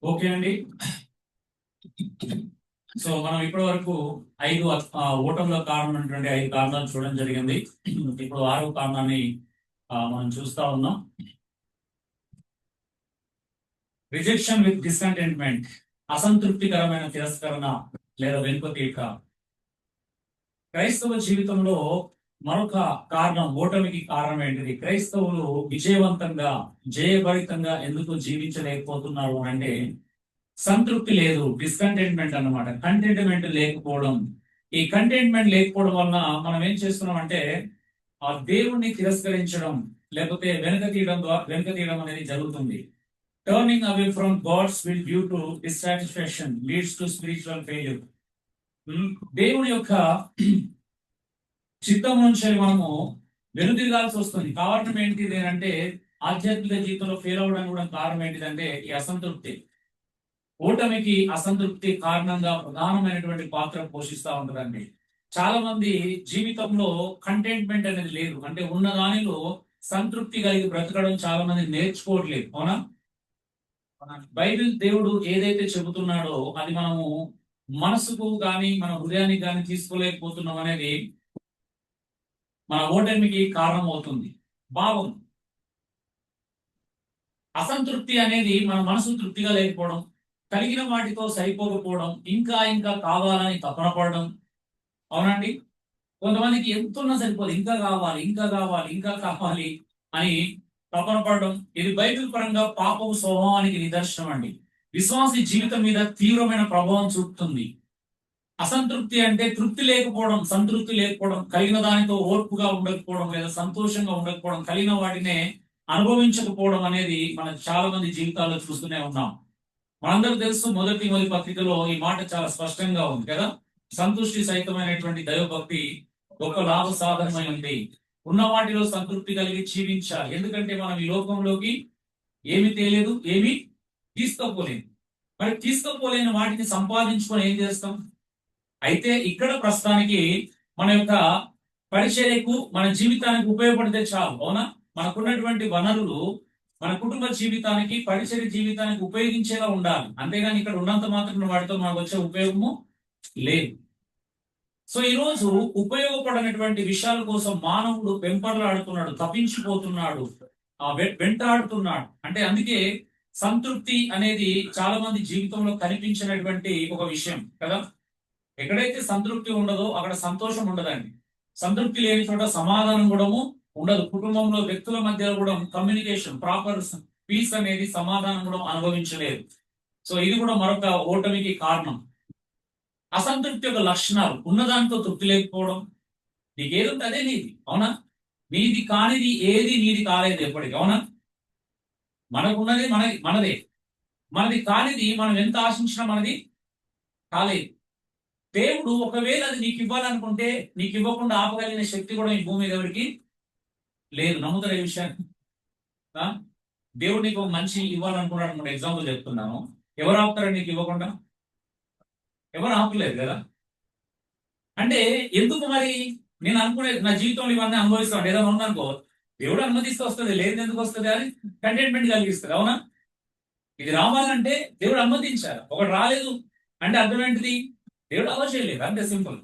Okay అండి. So మనం ఇప్పటి వరకు ఐదు ఓటంలో కారణమైనటువంటి 5 కారణాలు చూడడం జరిగింది. ఇప్పుడు 6వ కారణాన్ని మనం చూస్తా ఉన్నాం. రిజెక్షన్ విత్ డిస్కంటెంట్మెంట్, అసంతృప్తికరమైన తిరస్కరణ లేదా వెనుకతీయక. క్రైస్తవ జీవితంలో మరొక కారణం, ఓటమికి కారణం ఏంటిది? క్రైస్తవులు విజయవంతంగా జయభరితంగా ఎందుకు జీవించలేకపోతున్నారు అంటే సంతృప్తి లేదు, డిస్కంటెంట్మెంట్ అన్నమాట. కంటెంట్మెంట్ లేకపోవడం. ఈ కంటెంట్మెంట్ లేకపోవడం వలన మనం ఏం చేస్తున్నాం అంటే ఆ దేవుణ్ణి తిరస్కరించడం లేకపోతే వెనుక తీయడం అనేది జరుగుతుంది. Turning away from God's will due to dissatisfaction leads to spiritual failure. దేవుని యొక్క చిత్తం నుంచి మనము వెనుదిరగాల్సి వస్తుంది. కారణం ఏంటిది అంటే ఆధ్యాత్మిక జీవితంలో ఫెయిల్ అవ్వడానికి కూడా కారణం ఏంటిదంటే ఈ అసంతృప్తి. ఓటమికి అసంతృప్తి కారణంగా ప్రధానమైనటువంటి పాత్ర పోషిస్తూ ఉంటుందండి. చాలా మంది జీవితంలో కంటెంట్మెంట్ అనేది లేదు, అంటే ఉన్న దానిలో సంతృప్తి కలిగి బ్రతకడం చాలా మంది నేర్చుకోవట్లేదు. అవునా? బైబిల్ దేవుడు ఏదైతే చెబుతున్నాడో అది మనము మనసుకు కానీ మన హృదయానికి కానీ తీసుకోలేకపోతున్నాం అనేది మన ఓటమికి కారణం అవుతుంది. భావం, అసంతృప్తి అనేది మన మనసు తృప్తిగా లేకపోవడం, కలిగిన వాటితో సరిపోకపోవడం, ఇంకా ఇంకా కావాలని తపన పడడం. అవునండి. కొంతమందికి ఎంతున్నా సరిపోదు, ఇంకా కావాలి ఇంకా కావాలి ఇంకా కావాలి అని తపన పడడం. ఇది బైబిల్ పరంగా పాపం స్వభావానికి నిదర్శనం అండి. విశ్వాసి జీవితం మీద తీవ్రమైన ప్రభావం చూపుతుంది. అసంతృప్తి అంటే తృప్తి లేకపోవడం, సంతృప్తి లేకపోవడం, కలిగిన దానితో ఓర్పుగా ఉండకపోవడం లేదా సంతోషంగా ఉండకపోవడం, కలిగిన వాటినే అనుభవించకపోవడం అనేది మనం చాలా మంది జీవితాల్లో చూస్తూనే ఉన్నాం. మనందరూ తెలుసు, మొదటి పత్రికలో ఈ మాట చాలా స్పష్టంగా ఉంది కదా. సంతృష్టి సహితమైనటువంటి దైవభక్తి గొప్ప లాభ సాధనమైనది. ఉన్న వాటిలో సంతృప్తి కలిగి జీవించాలి. ఎందుకంటే మనం ఈ లోకంలోకి ఏమి తేలేదు, ఏమి తీసుకోపోలేదు. మరి తీసుకోపోలేని వాటిని సంపాదించుకొని ఏం చేస్తాం? అయితే ఇక్కడ ప్రస్తుతానికి మన యొక్క పరిచర్యకు, మన జీవితానికి ఉపయోగపడితే చాలు. అవునా? మనకున్నటువంటి వనరులు మన కుటుంబ జీవితానికి, పరిచర్య జీవితానికి ఉపయోగించేలా ఉండాలి. అంతేగాని ఇక్కడ ఉన్నంత మాత్రం వాటితో మనకు వచ్చే ఉపయోగము లేదు. సో ఈ రోజు ఉపయోగపడినటువంటి విషయాల కోసం మానవుడు వెంపర్లాడుతున్నాడు, తప్పించిపోతున్నాడు, వెంటాడుతున్నాడు. అంటే అందుకే సంతృప్తి అనేది చాలా మంది జీవితంలో కనిపించినటువంటి ఒక విషయం కదా. ఎక్కడైతే సంతృప్తి ఉండదో అక్కడ సంతోషం ఉండదండి. సంతృప్తి లేని చోట సమాధానం కూడా ఉండదు. కుటుంబంలో వ్యక్తుల మధ్య కూడా కమ్యూనికేషన్, ప్రాపర్ పీస్ అనేది, సమాధానం కూడా అనుభవించలేదు. సో ఇది కూడా మరొక ఓటమికి కారణం. అసంతృప్తి యొక్క లక్షణాలు: ఉన్నదానితో తృప్తి లేకపోవడం. నీకేది ఉంటే అదే నీది. అవునా? నీది కానిది ఏది నీది కాలేదు ఎప్పటికీ. అవునా? మనకున్నది మనదే. మనది కానిది మనం ఎంత ఆశించినా మనది కాలేదు. దేవుడు ఒకవేళ అది నీకు ఇవ్వాలనుకుంటే నీకు ఇవ్వకుండా ఆపగలిగిన శక్తి కూడా ఈ భూమి మీద ఎవరికి లేదు. నమ్ముతారు ఈ విషయాన్ని? దేవుడు నీకు మంచి ఇవ్వాలనుకున్నాడు అనుకుంటే, ఎగ్జాంపుల్ చెప్తున్నాను, ఎవరు ఆపుతారు నీకు ఇవ్వకుండా? ఎవరు ఆపలేదు కదా. అంటే ఎందుకు మరి? నేను అనుకునే నా జీవితంలో ఇవన్నీ అనుభవిస్తాను, ఏదైనా ఉందనుకో, దేవుడు అనుమతిస్తే వస్తుంది, లేదు ఎందుకు వస్తుంది అని కంటెంట్మెంట్ కలిగిస్తుంది. అవునా? ఇది రావాలంటే దేవుడు అనుమతించారు. ఒకటి రాలేదు అంటే అర్థం ఏంటిది? దేవుడు అలా చేయలేదు. అంతే సింపుల్.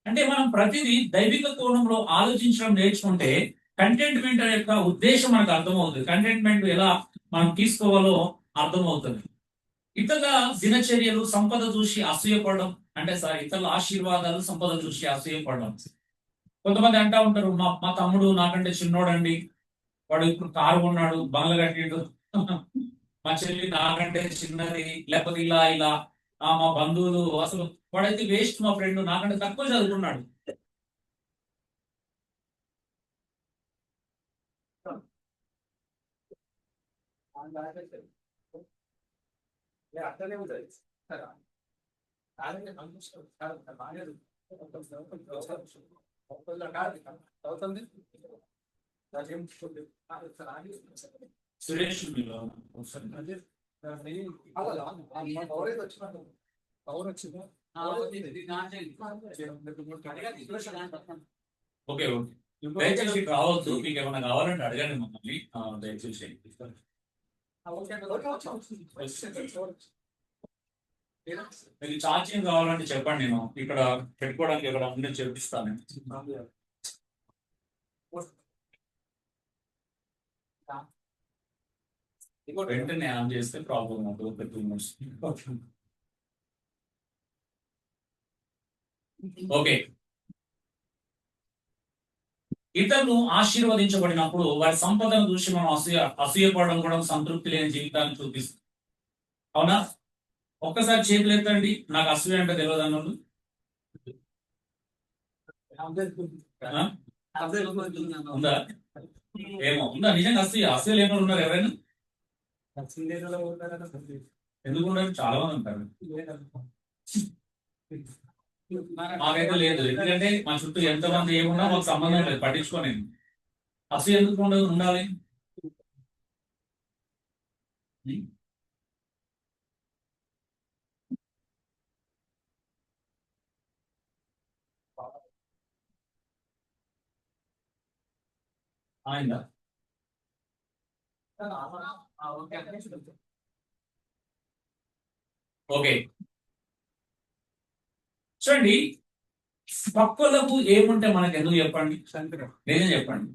అంటే మనం ప్రతిదీ దైవిక కోణంలో ఆలోచించడం నేర్చుకుంటే కంటెంట్మెంట్ యొక్క ఉద్దేశం మనకు అర్థమవుతుంది. కంటెంట్మెంట్ ఎలా మనం తీసుకోవాలో అర్థమవుతుంది. ఇతరుల దినచర్యలు, సంపద చూసి అసూయపడడం, అంటే ఇతరుల ఆశీర్వాదాలు, సంపద చూసి అసూయపడడం. కొంతమంది అంటా ఉంటారు, మా తమ్ముడు నాకంటే చిన్నోడండి, వాడు ఇప్పుడు కారు కొన్నాడు, బంగ్లా కట్టిండు, మా చెల్లి నాకంటే చిన్నది, లేకపోతే ఇలా ఇలా మా బంధువులు అసలు వాడైతే వేస్ట్, మా ఫ్రెండ్ నాకంటే తక్కువ చదువుకున్నాడు. అట్లనే ఉంటుంది. సురేష్ ఓకే ఓకే, దయచేసి రావద్దు. మీకు ఏమైనా కావాలంటే అడగండి మమ్మల్ని. దయచేసి మీకు ఛార్జింగ్ కావాలంటే చెప్పండి, నేను ఇక్కడ పెట్టుకోవడానికి ఇక్కడ ఉండే చేపిస్తాను. వెంటనే ఆన్ చేస్తే ప్రాబ్లం అవుతుంది. ఒక 2 minutes. ఓకే. ఇతరులు ఆశీర్వదించబడినప్పుడు వారి సంపదను చూసి మనం అసూయపడడం కూడా సంతృప్తి లేని జీవితాన్ని చూపిస్తుంది. అవునా? ఒక్కసారి చేతులు ఎత్తండి, నాకు అసూయ అంటే తెలియదు అన్నోళ్ళు. ఉందా? ఏమో ఉందా? నిజంగా అసూయ లేని వాళ్ళు ఉన్నారు ఎవరైనా? ఎందుకు ఉండరు? చాలా మంది ఉంటారు. మాకైతే లేదు, ఎందుకంటే మా చుట్టూ ఎంతమంది ఏమున్నా మాకు సంబంధం లేదు, పట్టించుకోని. అసూయ ఎందుకు ఉండాలి? ఆయన ఓకే, చూడండి, పక్కలకు ఏముంటే మనకి ఎందుకు చెప్పండి? నిజం చెప్పండి.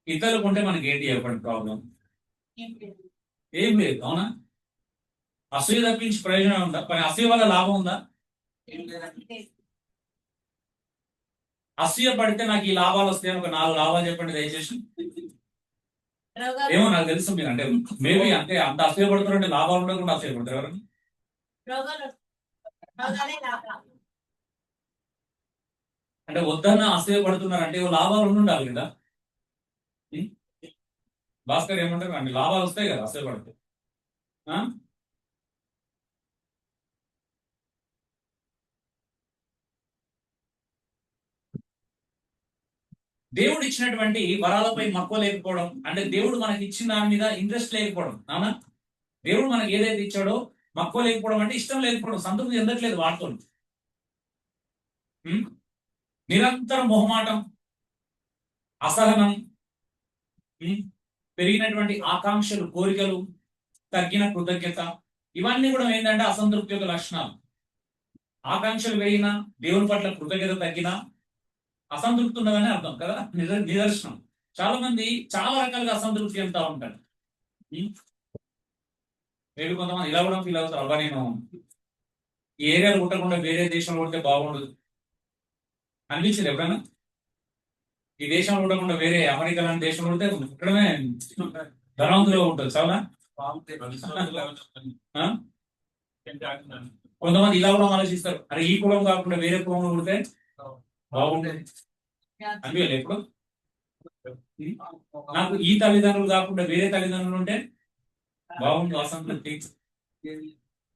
ఇతరులకు ఉంటే మనకి ఏంటి చెప్పండి ప్రాబ్లం? ఏం లేదు, అవునా? అసూయ తప్పించి ప్రయోజనం ఉందా? కానీ అసూయ వల్ల లాభం ఉందా? అసూయ పడితే నాకు ఈ లాభాలు వస్తాయని ఒక 4 లాభాలు చెప్పండి దయచేసి. ఏమో నాకు తెలుసు, మీరు అంటే మేబీ అంటే అంత అసూయ పడుతున్నారంటే లాభాలు ఉండకుండా అసూయ పడతారు ఎవరు? అంటే వద్దన్న అసూయ పడుతున్నారు అంటే లాభాలు ఉండాలి కదా. భాస్కర్ ఏమంటారు? అంటే లాభాలు వస్తాయి కదా అసూయ పడితే. దేవుడు ఇచ్చినటువంటి వరాలపై మక్కువ లేకపోవడం అంటే దేవుడు మనకి ఇచ్చిన దాని మీద ఇంట్రెస్ట్ లేకపోవడం. అవునా? దేవుడు మనకి ఏదైతే ఇచ్చాడో మక్కువ లేకపోవడం అంటే ఇష్టం లేకపోవడం, సంతృప్తి చెందట్లేదు వాటితో. నిరంతరం మొహమాటం, అసహనం, పెరిగినటువంటి ఆకాంక్షలు, కోరికలు, తగ్గిన కృతజ్ఞత, ఇవన్నీ కూడా ఏంటంటే అసంతృప్తి యొక్క లక్షణాలు. ఆకాంక్షలు పెరిగినా, దేవుని పట్ల కృతజ్ఞత తగ్గినా అసంతృప్తి ఉన్నదని అర్థం కదా. నిదర్శనం. చాలా మంది చాలా రకాలుగా అసంతృప్తి చెందుతా ఉంటారు. మేబీ కొంతమంది ఇలా కూడా ఫీల్ అవుతారు, అబ్బా నేను ఈ ఏరియాలు పుట్టకుండా వేరే దేశంలో ఉంటే బాగుండదు అనిపించింది ఎప్పుడైనా? ఈ దేశంలో ఉండకుండా వేరే అమెరికా లాంటి దేశంలో ఉంటే పుట్టడమే ధనవంతులుగా ఉంటుంది. చాలా కొంతమంది ఇలా కూడా ఆలోచిస్తారు, అరే ఈ కులం కాకుండా వేరే కులంలో పుడితే బాగుంటుంది అనిపించలేదు ఎప్పుడు? నాకు ఈ తల్లిదండ్రులు కాకుండా వేరే తల్లిదండ్రులు ఉంటే బాగుంటుంది అసంతృప్తి.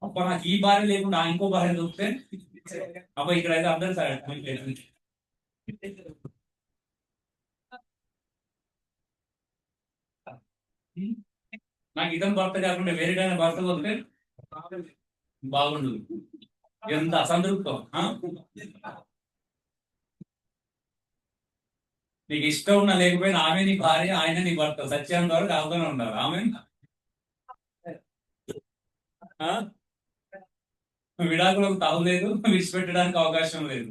అప్ప నాకు ఈ భార్య లేకుండా ఇంకో భార్య దొరికితే అబ్బా ఇక్కడ అయితే అందరు సరే. నాకు ఇతను భర్త కాకుండా వేరే భర్త దొరికితే బాగుండు. ఎంత అసంతృప్తం. నీకు ఇష్టం ఉన్నా లేకపోయినా ఆమె నీ భార్య, ఆయన నీ భర్త, సత్యాన్ని వరకు అవుతూనే ఉన్నారు. ఆమె విడాకులకు తావు లేదు, విడిచిపెట్టడానికి అవకాశం లేదు.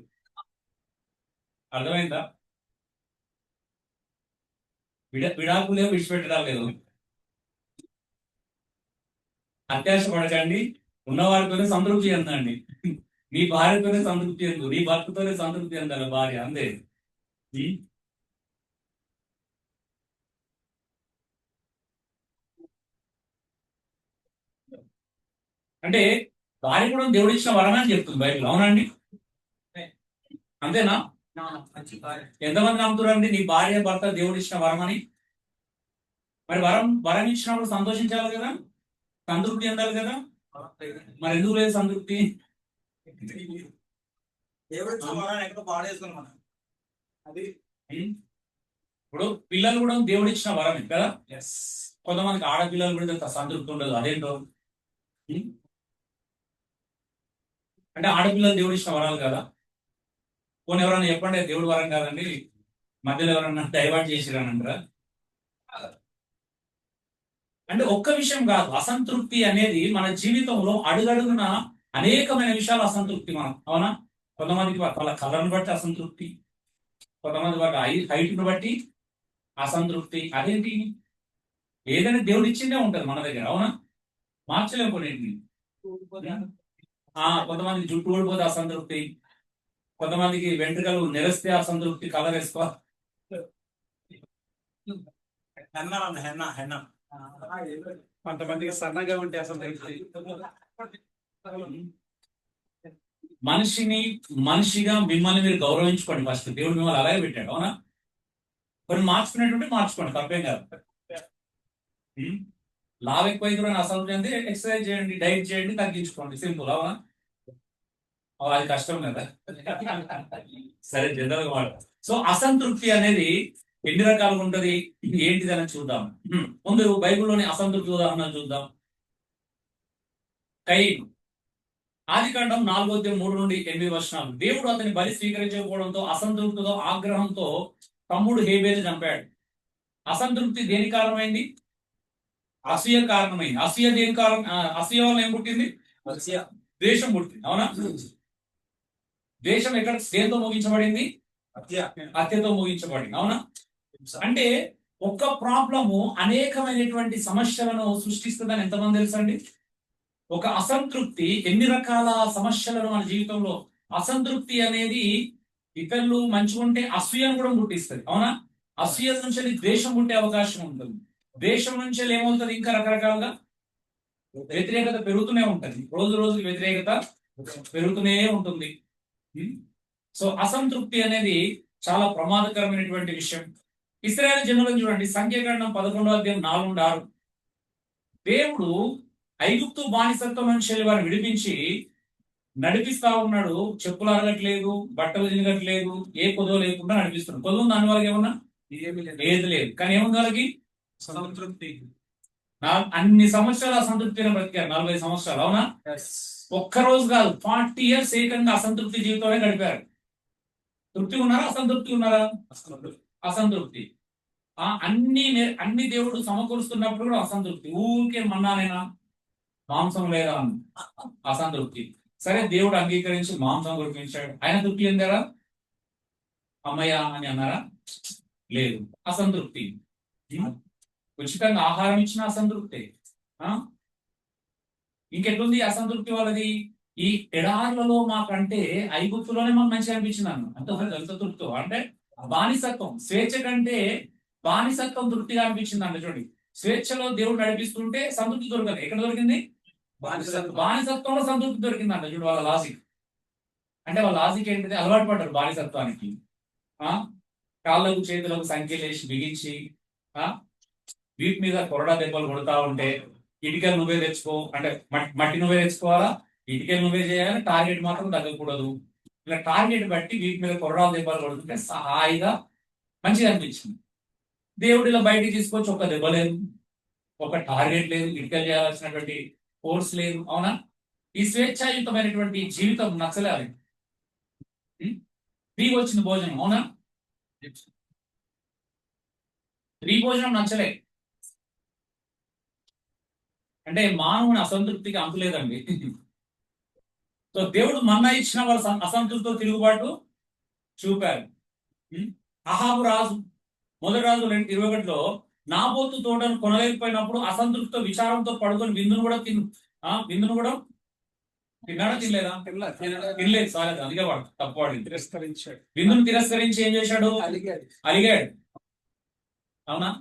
అర్థమైందా? విడాకులే విడిచిపెట్టడం లేదు. అత్యాశ పడకండి, ఉన్నవారితోనే సంతృప్తి చెందండి. నీ భార్యతోనే సంతృప్తి చెందు, నీ భర్తతోనే సంతృప్తి చెందాలి భార్య, అంతే. అంటే భార్య కూడా దేవుడు ఇచ్చిన వరమే అని చెప్తుంది బైబిల్. అవునండి? అంతేనా? ఎంతమంది నమ్ముతారండి నీ భార్య భర్త దేవుడు ఇచ్చిన వరం అని? మరి వరం ఇచ్చినప్పుడు సంతోషించాలి కదా, సంతృప్తి చెందాలి కదా. మరి ఎందుకు లేదు సంతృప్తి? ఇప్పుడు పిల్లలు కూడా దేవుడు ఇచ్చిన వరమే కదా. కొంతమందికి ఆడపిల్లలు కూడా సంతృప్తి ఉండదు, అదేంటో. అంటే ఆడపిల్లలు దేవుడు ఇచ్చిన వరాలు కదా. పోనీ ఎవరన్నా చెప్పండి దేవుడు వరం కాదండి, మధ్యలో ఎవరన్నా డైవర్ట్ చేసిరనంటారా? అంటే ఒక్క విషయం కాదు, అసంతృప్తి అనేది మన జీవితంలో అడుగడుగున అనేకమైన విషయాలు అసంతృప్తి మనం, అవునా? కొంతమందికి వాళ్ళ కలర్ని బట్టి అసంతృప్తి, కొంతమంది వాళ్ళ హైట్ని బట్టి అసంతృప్తి. అదేంటి? ఏదైనా దేవుడు ఇచ్చిందే ఉంటది మన దగ్గర, అవునా? మార్చలేము కొన్నింటిని. కొంతమందికి జుట్టు ఊడిపోతే అసంతృప్తి, కొంతమందికి వెంట్రుకలు నెరస్తే అసంతృప్తి, కలర్ వేసుకో. కొంతమందికి సన్నగా ఉంటే అసలు మనిషిగా మిమ్మల్ని మీరు గౌరవించుకోండి ఫస్ట్. దేవుడు మిమ్మల్ని అలాగే పెట్టాడు, అవునా? కొన్ని మార్చుకునేటువంటి మార్చుకోండి, తప్పేం కాదు. లావు ఎక్కువ అయితే అసలు చెంది ఎక్సర్సైజ్ చేయండి, డైట్ చేయండి, తగ్గించుకోండి, సింపుల్, అవునా? అది కష్టం కదా. సరే, జనరల్ మాట. సో అసంతృప్తి అనేది ఎన్ని రకాలుగా ఉంటది, ఏంటిదని చూద్దాం. ముందు బైబిల్లోని అసంతృప్తి ఉదాహరణ చూద్దాం. కయీను, ఆదికాండం 4:3-8 దేవుడు అతని బలి స్వీకరించకపోవడంతో అసంతృప్తితో ఆగ్రహంతో తమ్ముడు హేబేలు చంపాడు. అసంతృప్తి దేని కారణమైంది? అసూయ కారణమైంది. అసూయ దేని కారణం? అసూయ వల్ల ఏం పుట్టింది? ద్వేషం పుట్టింది, అవునా? ద్వేషం ఎక్కడ దేంతో ముగించబడింది? హత్యతో ముగించబడింది, అవునా? అంటే ఒక్క ప్రాబ్లము అనేకమైనటువంటి సమస్యలను సృష్టిస్తుందని ఎంతమంది తెలుసండి? ఒక అసంతృప్తి ఎన్ని రకాల సమస్యలను మన జీవితంలో, అసంతృప్తి అనేది ఇతరులు మంచిగా ఉంటే అసూయను కూడా పుట్టిస్తుంది, అవునా? అసూయ నుంచి ద్వేషం పుట్టే అవకాశం ఉంటుంది. ద్వేషం నుంచి ఏమవుతుంది? ఇంకా రకరకాలుగా వ్యతిరేకత పెరుగుతూనే ఉంటుంది, రోజు రోజుకి వ్యతిరేకత పెరుగుతూనే ఉంటుంది. సో అసంతృప్తి అనేది చాలా ప్రమాదకరమైనటువంటి విషయం. ఇశ్రాయేలు జనులను చూడండి, సంఖ్యాకాండం 11:4-6. దేవుడు ఐగుప్తు బానిసత్వం నుంచి వారిని విడిపించి నడిపిస్తా ఉన్నాడు. చెప్పులు అరగట్లేదు, బట్టలు తిరగట్లేదు, ఏ కొదవ లేకుండా నడిపిస్తున్నాడు. కొదవ దాని వాళ్ళకి ఏమన్నా ఏది లేదు, కానీ ఏముంది వాళ్ళకి? సంతృప్తి. అన్ని సంవత్సరాలు అసంతృప్తిని బ్రతికారు, 40 సంవత్సరాలు, అవునా? ఒక్క రోజు కాదు, 40 years ఏకంగా అసంతృప్తి జీవితమే గడిపారు. తృప్తి ఉన్నారా? అసంతృప్తి ఉన్నారా? అసంతృప్తి. అన్ని దేవుడు సమకూరుస్తున్నప్పుడు కూడా అసంతృప్తి. ఊరికే మన్నానైనా, మాంసం లేదా అసంతృప్తి. సరే, దేవుడు అంగీకరించి మాంసం కురిపించాడు, ఆయన తృప్తి చెందారా? అమ్మయ్య అని అన్నారా? లేదు, అసంతృప్తి. ఉచితంగా ఆహారం ఇచ్చిన అసంతృప్తి. ఇంకెట్లుంది అసంతృప్తి వాళ్ళది? ఈ ఎడార్లలో మాకంటే ఐగుప్తులోనే మాకు మంచిగా అనిపించింది అంత తృప్తి. అంటే బానిసత్వం, స్వేచ్ఛ కంటే బానిసత్వం తృప్తిగా అనిపించింది అంట. చూడండి, స్వేచ్ఛలో దేవుడు నడిపిస్తుంటే సంతృప్తి దొరకదు. ఎక్కడ దొరికింది? బానిసత్వంలో సంతృప్తి దొరికింది అంట. చూడు వాళ్ళ లాజిక్. అంటే వాళ్ళ లాజిక్ ఏంటిది? అలవాటు పడ్డారు బానిసత్వానికి. కాళ్ళకు చేతులకు సంఖ్యలేసి బిగించి వీటి మీద కొరడా దెబ్బలు కొడతా ఉంటే, ఇటుకలు నువ్వే తెచ్చుకో అంటే మట్టి నువ్వే తెచ్చుకోవాలా, ఇటుకలు నువ్వే చేయాలి, టార్గెట్ మాత్రం తగ్గకూడదు. ఇలా టార్గెట్ బట్టి వీటి మీద కొరడా దెబ్బలు కొడుతుంటే హాయిగా మంచిగా అనిపించింది. దేవుడు ఇలా బయటికి తీసుకొచ్చి ఒక దెబ్బ లేదు, ఒక టార్గెట్ లేదు, ఇటుకలు చేయాల్సినటువంటి ఫోర్స్ లేదు, అవునా? ఈ స్వేచ్ఛాయుతమైనటువంటి జీవితం నచ్చలేదు. ఫ్రీ వచ్చింది భోజనం, అవునా? ఫ్రీ భోజనం నచ్చలే. అంటే మానవుని అసంతృప్తికి అంతులేదండి. సో దేవుడు మన్నా ఇచ్చిన వాళ్ళ అసంతృప్తితో తిరుగుబాటు చూపారు. అహాబు రాజు, మొదటి రాజు 21లో నాబోతు తోటను కొనలేకపోయినప్పుడు అసంతృప్తితో విచారంతో పడుకొని విందును కూడా తిన్నాడా? తినలేదా? తినలేదు. సాలేదు, అందుకే వాడు తప్పువాడు. తిరస్కరించాడు. విందును తిరస్కరించి ఏం చేశాడు? అలిగాడు, అవునా?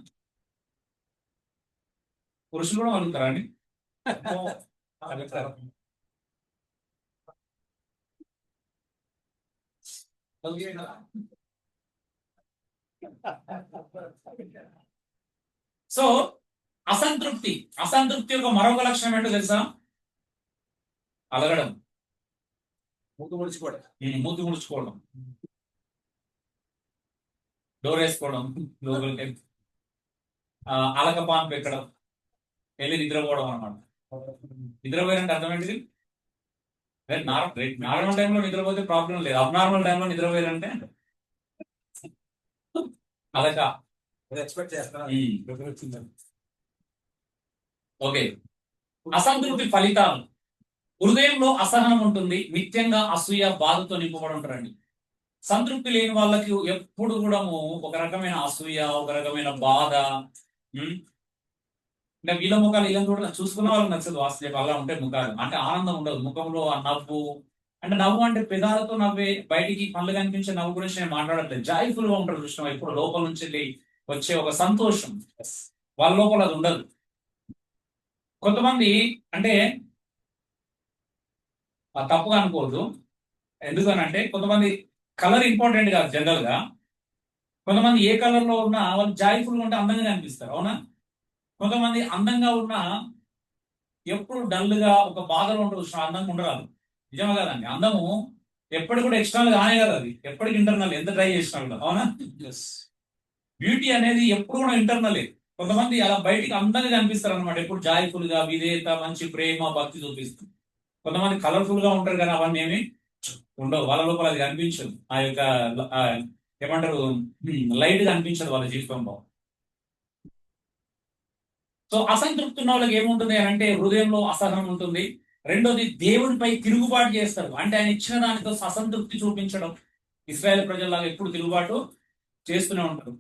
పురుషులు కూడా అలుగుతారా అండి? సో అసంతృప్తి యొక్క మరొక లక్షణం ఏంటో తెలుసా? అలగడం, మూతి ముడుచుకోవడం, డోర్ వేసుకోవడం, లోపలికి అలకపాన్ పెట్టడం, వెళ్ళి నిద్రపోవడం అనమాట. నిద్రపోయారంటే అర్థం ఏంటిది? నార్మల్ టైంలో నిద్రపోతే ప్రాబ్లం లేదు, అబ్నార్మల్ టైంలో నిద్రపోయారంటే అలక. ఎక్స్పెక్ట్ చేస్తాను. ఓకే. అసంతృప్తి ఫలితాలు. హృదయంలో అసహనం ఉంటుంది, నిత్యంగా అసూయ బాధతో నింపబడి ఉంటారండి. సంతృప్తి లేని వాళ్ళకి ఎప్పుడు కూడా ఒక రకమైన అసూయ, ఒక రకమైన బాధ. ఉమ్, అంటే వీళ్ళ ముఖాలు ఇలా కూడా చూసుకున్న వాళ్ళకి నచ్చదు. వాస్తవం అలా ఉంటాయి ముఖాలు, అంటే ఆనందం ఉండదు ముఖంలో. ఆ నవ్వు అంటే, నవ్వు అంటే పెదాలతో నవ్వే, బయటికి పనులు కనిపించే నవ్వు గురించి నేను మాట్లాడట్లేదు. జాయ్ఫుల్ గా ఉంటారు కృష్ణ, ఇప్పుడు లోపల నుంచి వెళ్ళి వచ్చే ఒక సంతోషం. వాళ్ళ లోపల అది ఉండదు. కొంతమంది అంటే తప్పుగా అనుకోవద్దు, ఎందుకనంటే కొంతమంది కలర్ ఇంపార్టెంట్ కాదు జనరల్ గా. కొంతమంది ఏ కలర్ లో ఉన్నా వాళ్ళు జాయ్ఫుల్ గా ఉంటే అందంగా కనిపిస్తారు, అవునా? కొంతమంది అందంగా ఉన్నా ఎప్పుడు డల్ గా ఒక బాధలో ఉంటుంది, అందంగా ఉండరాదు. నిజమే కదండి? అందము ఎప్పటికి కూడా ఎక్స్టర్నల్ కానే కదా, అది ఎప్పటికి ఇంటర్నల్, ఎంత ట్రై చేసినా కూడా, అవునా? బ్యూటీ అనేది ఎప్పుడు కూడా ఇంటర్నలే. కొంతమంది అలా బయటికి అందంగా కనిపిస్తారు అనమాట, ఎప్పుడు జాయ్ఫుల్ గా, విధేయత, మంచి ప్రేమ, భక్తి చూపిస్తారు. కొంతమంది కలర్ఫుల్ గా ఉంటారు కానీ అవన్నీ ఏమి ఉండవు, వాళ్ళ లోపల అది కనిపించదు. ఆ యొక్క ఆ, ఏమంటారు, లైట్ గా అనిపించదు వాళ్ళ జీవితంలో. సో అసంతృప్తి ఉన్న వాళ్ళకి ఏముంటుంది అని అంటే, హృదయంలో అసహనం ఉంటుంది. రెండోది, దేవుడిపై తిరుగుబాటు చేస్తారు, అంటే ఆయన ఇచ్చిన దానితో అసంతృప్తి చూపించడం. ఇస్రాయేల్ ప్రజల్లాగా ఎప్పుడు తిరుగుబాటు చేస్తూనే ఉంటారు.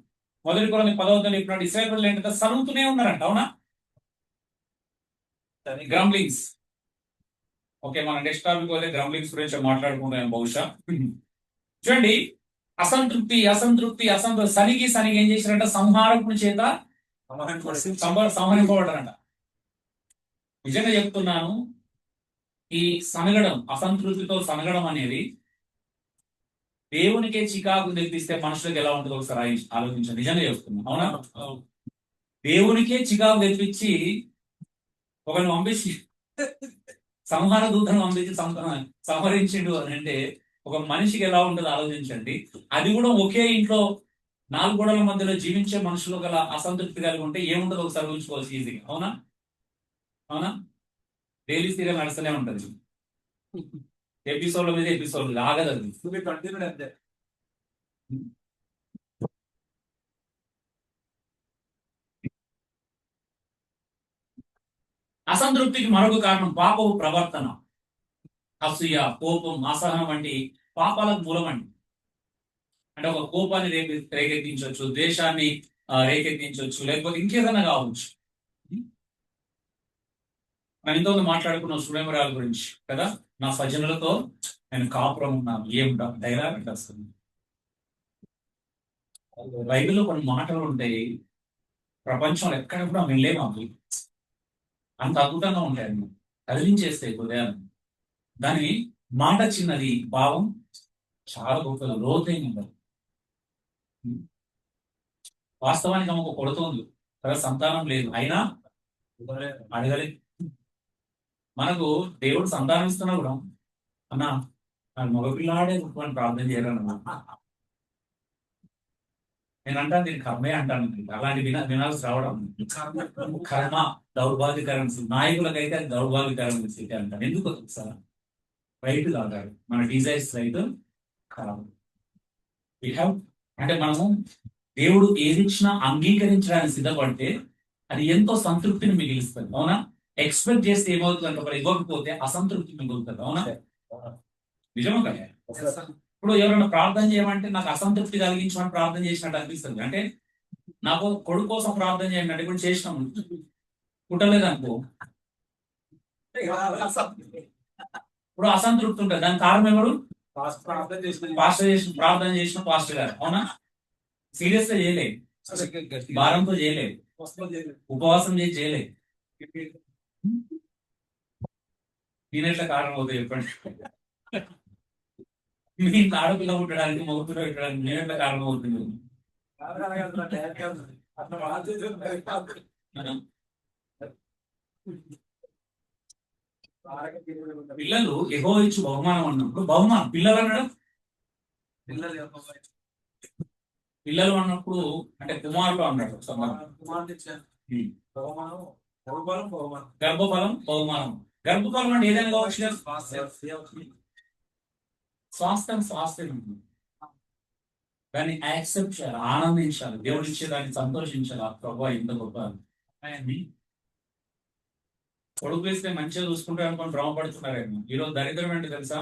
మొదటి కొరింథీ 10వ ఇప్పుడు ఇస్రాయేల్ ప్రజలు ఏంటంటే సరుగుతూనే ఉన్నారంట, అవునా? గ్రంబ్లింగ్స్. ఓకే, మన నెక్స్ట్ టాపిక్ అయితే గ్రంబ్లింగ్స్ గురించి మాట్లాడుకుంటాం బహుశా. చూడండి, అసంతృప్తి అసంతృప్తి అసంతృప్తి, సనికి సనికి ఏం చేశారంట? సంహారకుని చేత సంహరింపబడ్డారంట. నిజంగా చెప్తున్నాను, ఈ సనగడం, అసంతృప్తితో సనగడం అనేది దేవునికే చికాకు తెప్పిస్తే మనుషులకు ఎలా ఉంటుందో ఒకసారి ఆలోచించండి. నిజంగా చెప్తున్నాను, అవునా? దేవునికే చికాకు తెప్పించి ఒకరిని పంపించి, సంహార దూతను పంపించి సంహరించిండు అని అంటే ఒక మనిషికి ఎలా ఉంటుందో ఆలోచించండి. అది కూడా ఒకే ఇంట్లో 4 గోడల మధ్యలో జీవించే మనుషులు గల అసంతృప్తి కలిగి ఉంటే ఏముంటుందో ఒకసారి ఊహించుకోవచ్చు ఈజీగా, అవునా? అవునా? డైలీ సీరియల్ నడుస్తూనే ఉంటుంది, ఎపిసోడ్ల మీద ఎపిసోడ్ ఆగదు అది. అంతే. అసంతృప్తికి మరొక కారణం పాపపు ప్రవర్తన. అసూయ, కోపం, అసహనం వంటి పాపాలకు మూలం అండి. అంటే ఒక కోపాన్ని రేకెత్తించవచ్చు, ద్వేషాన్ని రేకెత్తించవచ్చు, లేకపోతే ఇంకేదైనా కావచ్చు. మనం ఇంతకుముందు మాట్లాడుకున్న సురేమరాల గురించి కదా, నా సజ్జనులతో నేను కాపురం ఉన్నాను, ఏమిటా డైలాగ్ అంటే వస్తుంది. బైబిల్లో కొన్ని మాటలు ఉంటాయి, ప్రపంచంలో ఎక్కడ కూడా వినలేము అవి. అంత అద్భుతంగా ఉంటాయి అన్నమాట, కదిలించేస్తాయి హృదయాన్ని. దాని మాట చిన్నది, భావం చాలా గొప్పది, లోతైనది. వాస్తవానికి ఆమెకు కొడుతోంది కదా, సంతానం లేదు, అయినా అడగలేదు. మనకు దేవుడు సంతానం ఇస్తున్నా కూడా, అన్నా నాకు మగపిల్లాడే అని ప్రార్థన చేయాలన్నా, నేను అంటాను దీన్ని కర్మే అంటాను. అలాంటి వినాల్సి రావడం కర్మ, దౌర్భాగ్యకరం. నాయకులకైతే అది దౌర్భాగ్యకరం స్థితి అంటాను. ఎందుకు సార్? రైట్ కాదు, మన డిజైర్స్ రైట్ కాదు. వీ హ్యావ్, అంటే మనము దేవుడు ఏది ఇచ్చినా అంగీకరించడానికి సిద్ధపడితే అది ఎంతో సంతృప్తిని మిగిలిస్తుంది, అవునా? ఎక్స్పెక్ట్ చేస్తే ఏమవుతుంది అంటే, మరి ఇవ్వకపోతే అసంతృప్తి మిగులుతుంది, అవునా? నిజమా కదా? ఇప్పుడు ఎవరైనా ప్రార్థన చేయమంటే నాకు అసంతృప్తి కలిగించమని ప్రార్థన చేసినట్టు అనిపిస్తుంది. అంటే నాకు కొడుకు కోసం ప్రార్థన చేయండి అంటే ఇప్పుడు చేసినాము, పుట్టలేదు అనుకో, ఇప్పుడు అసంతృప్తి ఉంటుంది. దానికి కారణం ఎవరు? పాస్టర్ చేసిన ప్రార్థన చేసిన పాస్టర్ గారు, అవునా? సీరియస్ గా చేయలేదు, భారంతో చేయలేదు, ఉపవాసం చేసి చేయలేదు. నేనెట్లా కారణం అవుతాయి చెప్పండి? మీ ఆడపిల్ల పుట్టడానికి, మగపిల్ల పెట్టడానికి నేనెట్లా కారణం అవుతుంది? పిల్లలు యెహోవా ఇచ్చు బహుమానం అన్నప్పుడు, బహుమానం పిల్లలు అనడం, పిల్లలు అన్నప్పుడు అంటే కుమారుడు అన్నాడు. గర్భఫలం బహుమానం. గర్భఫలం అంటే ఏదైనా కావచ్చు కదా. స్వాస్థ్యం స్వాస్థ్యం, దాన్ని యాక్సెప్ట్ చేయాలి, ఆనందించాలి, దేవుడు ఇచ్చే దాన్ని సంతోషించాలి. ఆ ప్రభావ ఎంత గొప్ప. కొడుకు ఇస్తే మంచిగా చూసుకుంటే అనుకొని భ్రమపడుతున్నారేమో. ఈరోజు దరిద్రం ఏంటి తెలుసా?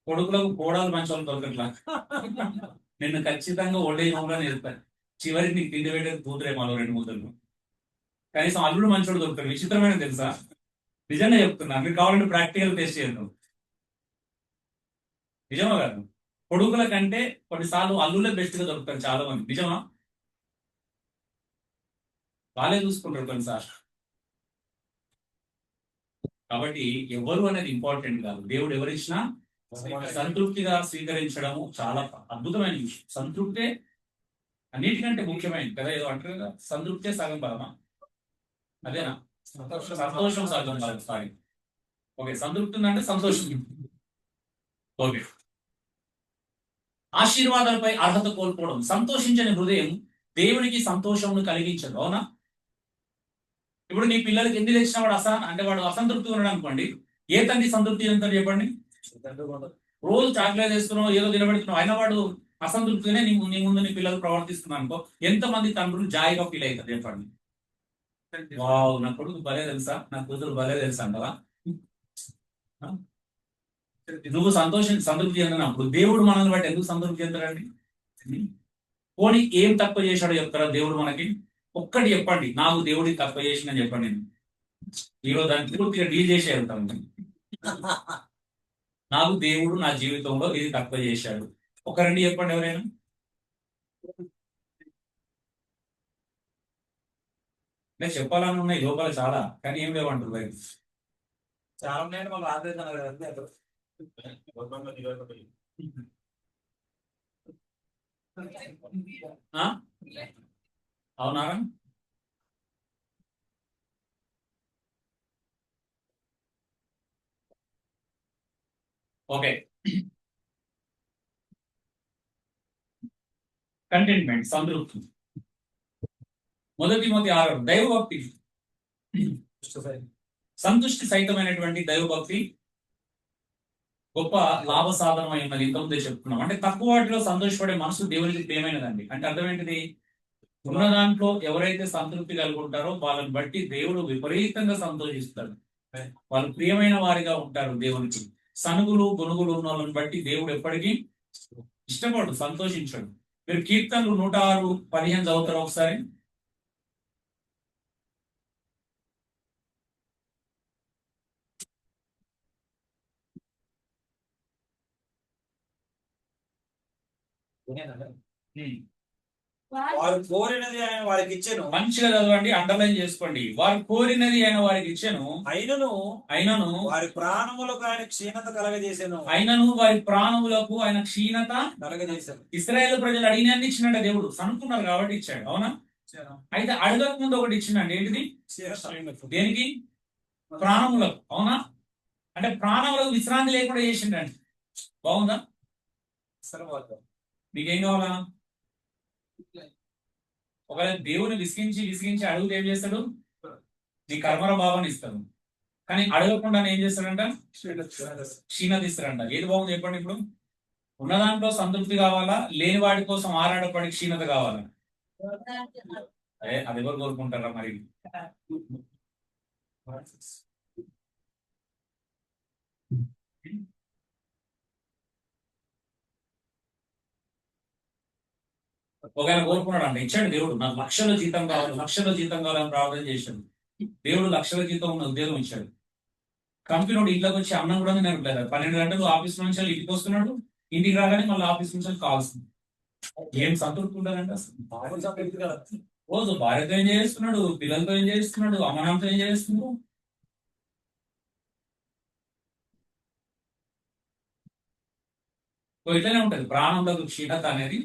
కొడుకులకు కోడలు మంచి వాళ్ళు దొరకట్లా. నిన్ను ఖచ్చితంగా ఓల్డేజ్ హోమ్ లో నేర్పారు. చివరికి నీకు తిండి పెట్టే కూతురే మరో 2 ముద్దలు. కనీసం అల్లుడు మంచోడు దొరుకుతాడు. విచిత్రమైన తెలుసా? నిజంగా చెప్తున్నా, మీరు కావాలంటే ప్రాక్టికల్ టెస్ట్ చేద్దాం. నిజమా కాదు? కొడుకుల కంటే కొన్నిసార్లు అల్లులే బెస్ట్ గా దొరుకుతారు చాలా మంది. నిజమా? వాళ్ళే చూసుకుంటారు కొన్నిసార్లు. కాబట్టి ఎవరు అనేది ఇంపార్టెంట్ కాదు. దేవుడు ఎవరిచ్చినా సంతృప్తిగా స్వీకరించడము చాలా అద్భుతమైన విషయం. సంతృప్తే అన్నిటికంటే ముఖ్యమైనది కదా. ఏదో అంటారు కదా, సంతృప్తే సగం బలమా? అదేనా? సంతోషం సగం బలం. Sorry, okay. సంతృప్తి ఉందంటే సంతోషం. ఓకే. ఆశీర్వాదాలపై అర్హత కోల్పోవడం. సంతోషించని హృదయం దేవునికి సంతోషమును కలిగించదు. అవునా? ఇప్పుడు నీ పిల్లలకి ఎన్ని తెచ్చినా వాడు అంటే వాడు అసంతృప్తిగా ఉన్నాడు అనుకోండి, ఏ తండ్రి సంతృప్తి చెందుతాడు చెప్పండి? రోజు చాక్లెట్ వేస్తున్నావు, ఏదో నిలబెడుతున్నావు, అయినా వాడు అసంతృప్తిగానే నీ ముందు నీ పిల్లలు ప్రవర్తిస్తున్నాను అనుకో, ఎంతమంది తండ్రులు జాయిగా ఫీల్ అవుతారు చెప్పండి? వావ్, నా కొడుకు భలే తెలుసా, నా కూతురు భలే తెలుసా అంటవా? నువ్వు సంతృప్తి చెందినప్పుడు దేవుడు మనల్ని బట్టి ఎందుకు సంతృప్తి చెందడండి? పోనీ ఏం తక్కువ చేశాడో చెప్తారా దేవుడు మనకి? ఒక్కటి చెప్పండి, నాకు దేవుడికి తక్కువ చేసిందని చెప్పండి. నేను ఈరోజు దాన్ని పూర్తిగా డీల్ చేసే వెళ్తాను. నాకు దేవుడు నా జీవితంలో ఇది తక్కువ చేశాడు. ఒక 2 చెప్పండి ఎవరైనా. నేను చెప్పాలని ఉన్నాయి లోపల చాలా, కానీ ఏం లేవంటారు బయట. చాలా ఉన్నాయండి మళ్ళీ ఆదేశం. అవునా? ఓకే. కంటెంట్మెంట్, సంతృప్తి. 1 తిమోతి 6 దైవభక్తి. సంతుష్టి సహితమైనటువంటి దైవభక్తి గొప్ప లాభ సాధనం అయి ఉన్నది. ఇంతకుముందే చెప్తున్నాం. అంటే తక్కువ వాటిలో సంతోషపడే మనసు దేవునికి ప్రియమైనదండి. అంటే అర్థం ఏంటిది? ఉన్న దాంట్లో ఎవరైతే సంతృప్తి కలిగి ఉంటారో వాళ్ళని బట్టి దేవుడు విపరీతంగా సంతోషిస్తాడు. వాళ్ళు ప్రియమైన వారిగా ఉంటారు దేవునికి. సనుగులు గొనుగులు ఉన్న వాళ్ళని బట్టి దేవుడు ఎప్పటికీ ఇష్టపడు, సంతోషించాడు. మీరు కీర్తనలు 106:15 చదువుతారు ఒకసారి. వారు కోరినది ఆయన వారికి ఇచ్చాను. మంచిగా చదవండి, అండర్లైన్ చేసుకోండి. వారు కోరినది ఆయన వారికి ఇచ్చాను. అయినను వారి ప్రాణములకు ఆయన క్షీణత కలగజేశాను. అయినను వారి ప్రాణములకు ఆయన క్షీణత కలగజేశాను. ఇశ్రాయేలు ప్రజలు అడిగినన్ని ఇచ్చినట్ట దేవుడు. సనుకున్నారు కాబట్టి ఇచ్చాడు. అవునా? అయితే అడగక ముందు ఒకటి ఇచ్చిందండి. ఏంటిది? దేనికి? ప్రాణములకు. అవునా? అంటే ప్రాణములకు విశ్రాంతి లేకుండా చేసిండండి. బాగుందా? మీకేం కావాలా? ఒకవేళ దేవుని విసిగించి అడుగుతే ఏం చేస్తాడు? నీ కర్మర భావాన్ని ఇస్తాడు. కానీ అడగకుండా ఏం చేస్తాడంట? క్షీణత ఇస్తాడంట. ఏది బాగుంది చెప్పండి? ఇప్పుడు ఉన్న దాంట్లో సంతృప్తి కావాలా, లేని వాడి కోసం ఆరాటపడి క్షీణత కావాలా? అది ఎవరు కోరుకుంటారా మరి? ఒకవేళ కోరుకున్నాడు అంటే ఇచ్చాడు దేవుడు. నాకు లక్షల జీతం కావాలని ప్రార్థన చేశాడు. దేవుడు లక్షల జీతం ఉన్న ఉద్యోగం ఇచ్చాడు. కంపెనీ ఇంట్లోకి వచ్చి అన్నం కూడా నేను 12 గంటలు ఆఫీస్ నుంచి ఇంటికి వస్తున్నాడు. ఇంటికి రాగానే మళ్ళీ ఆఫీస్ నుంచి కావాల్సింది. ఏం సంతృప్తి ఉండాలంటే అసలు రోజు భార్యతో ఏం చేస్తున్నాడు, పిల్లలతో ఏం చేస్తున్నాడు, అమ్మనంతో ఏం చేస్తున్నాడు. ఇట్లానే ఉంటది ప్రాణంలో క్షీణత అనేది.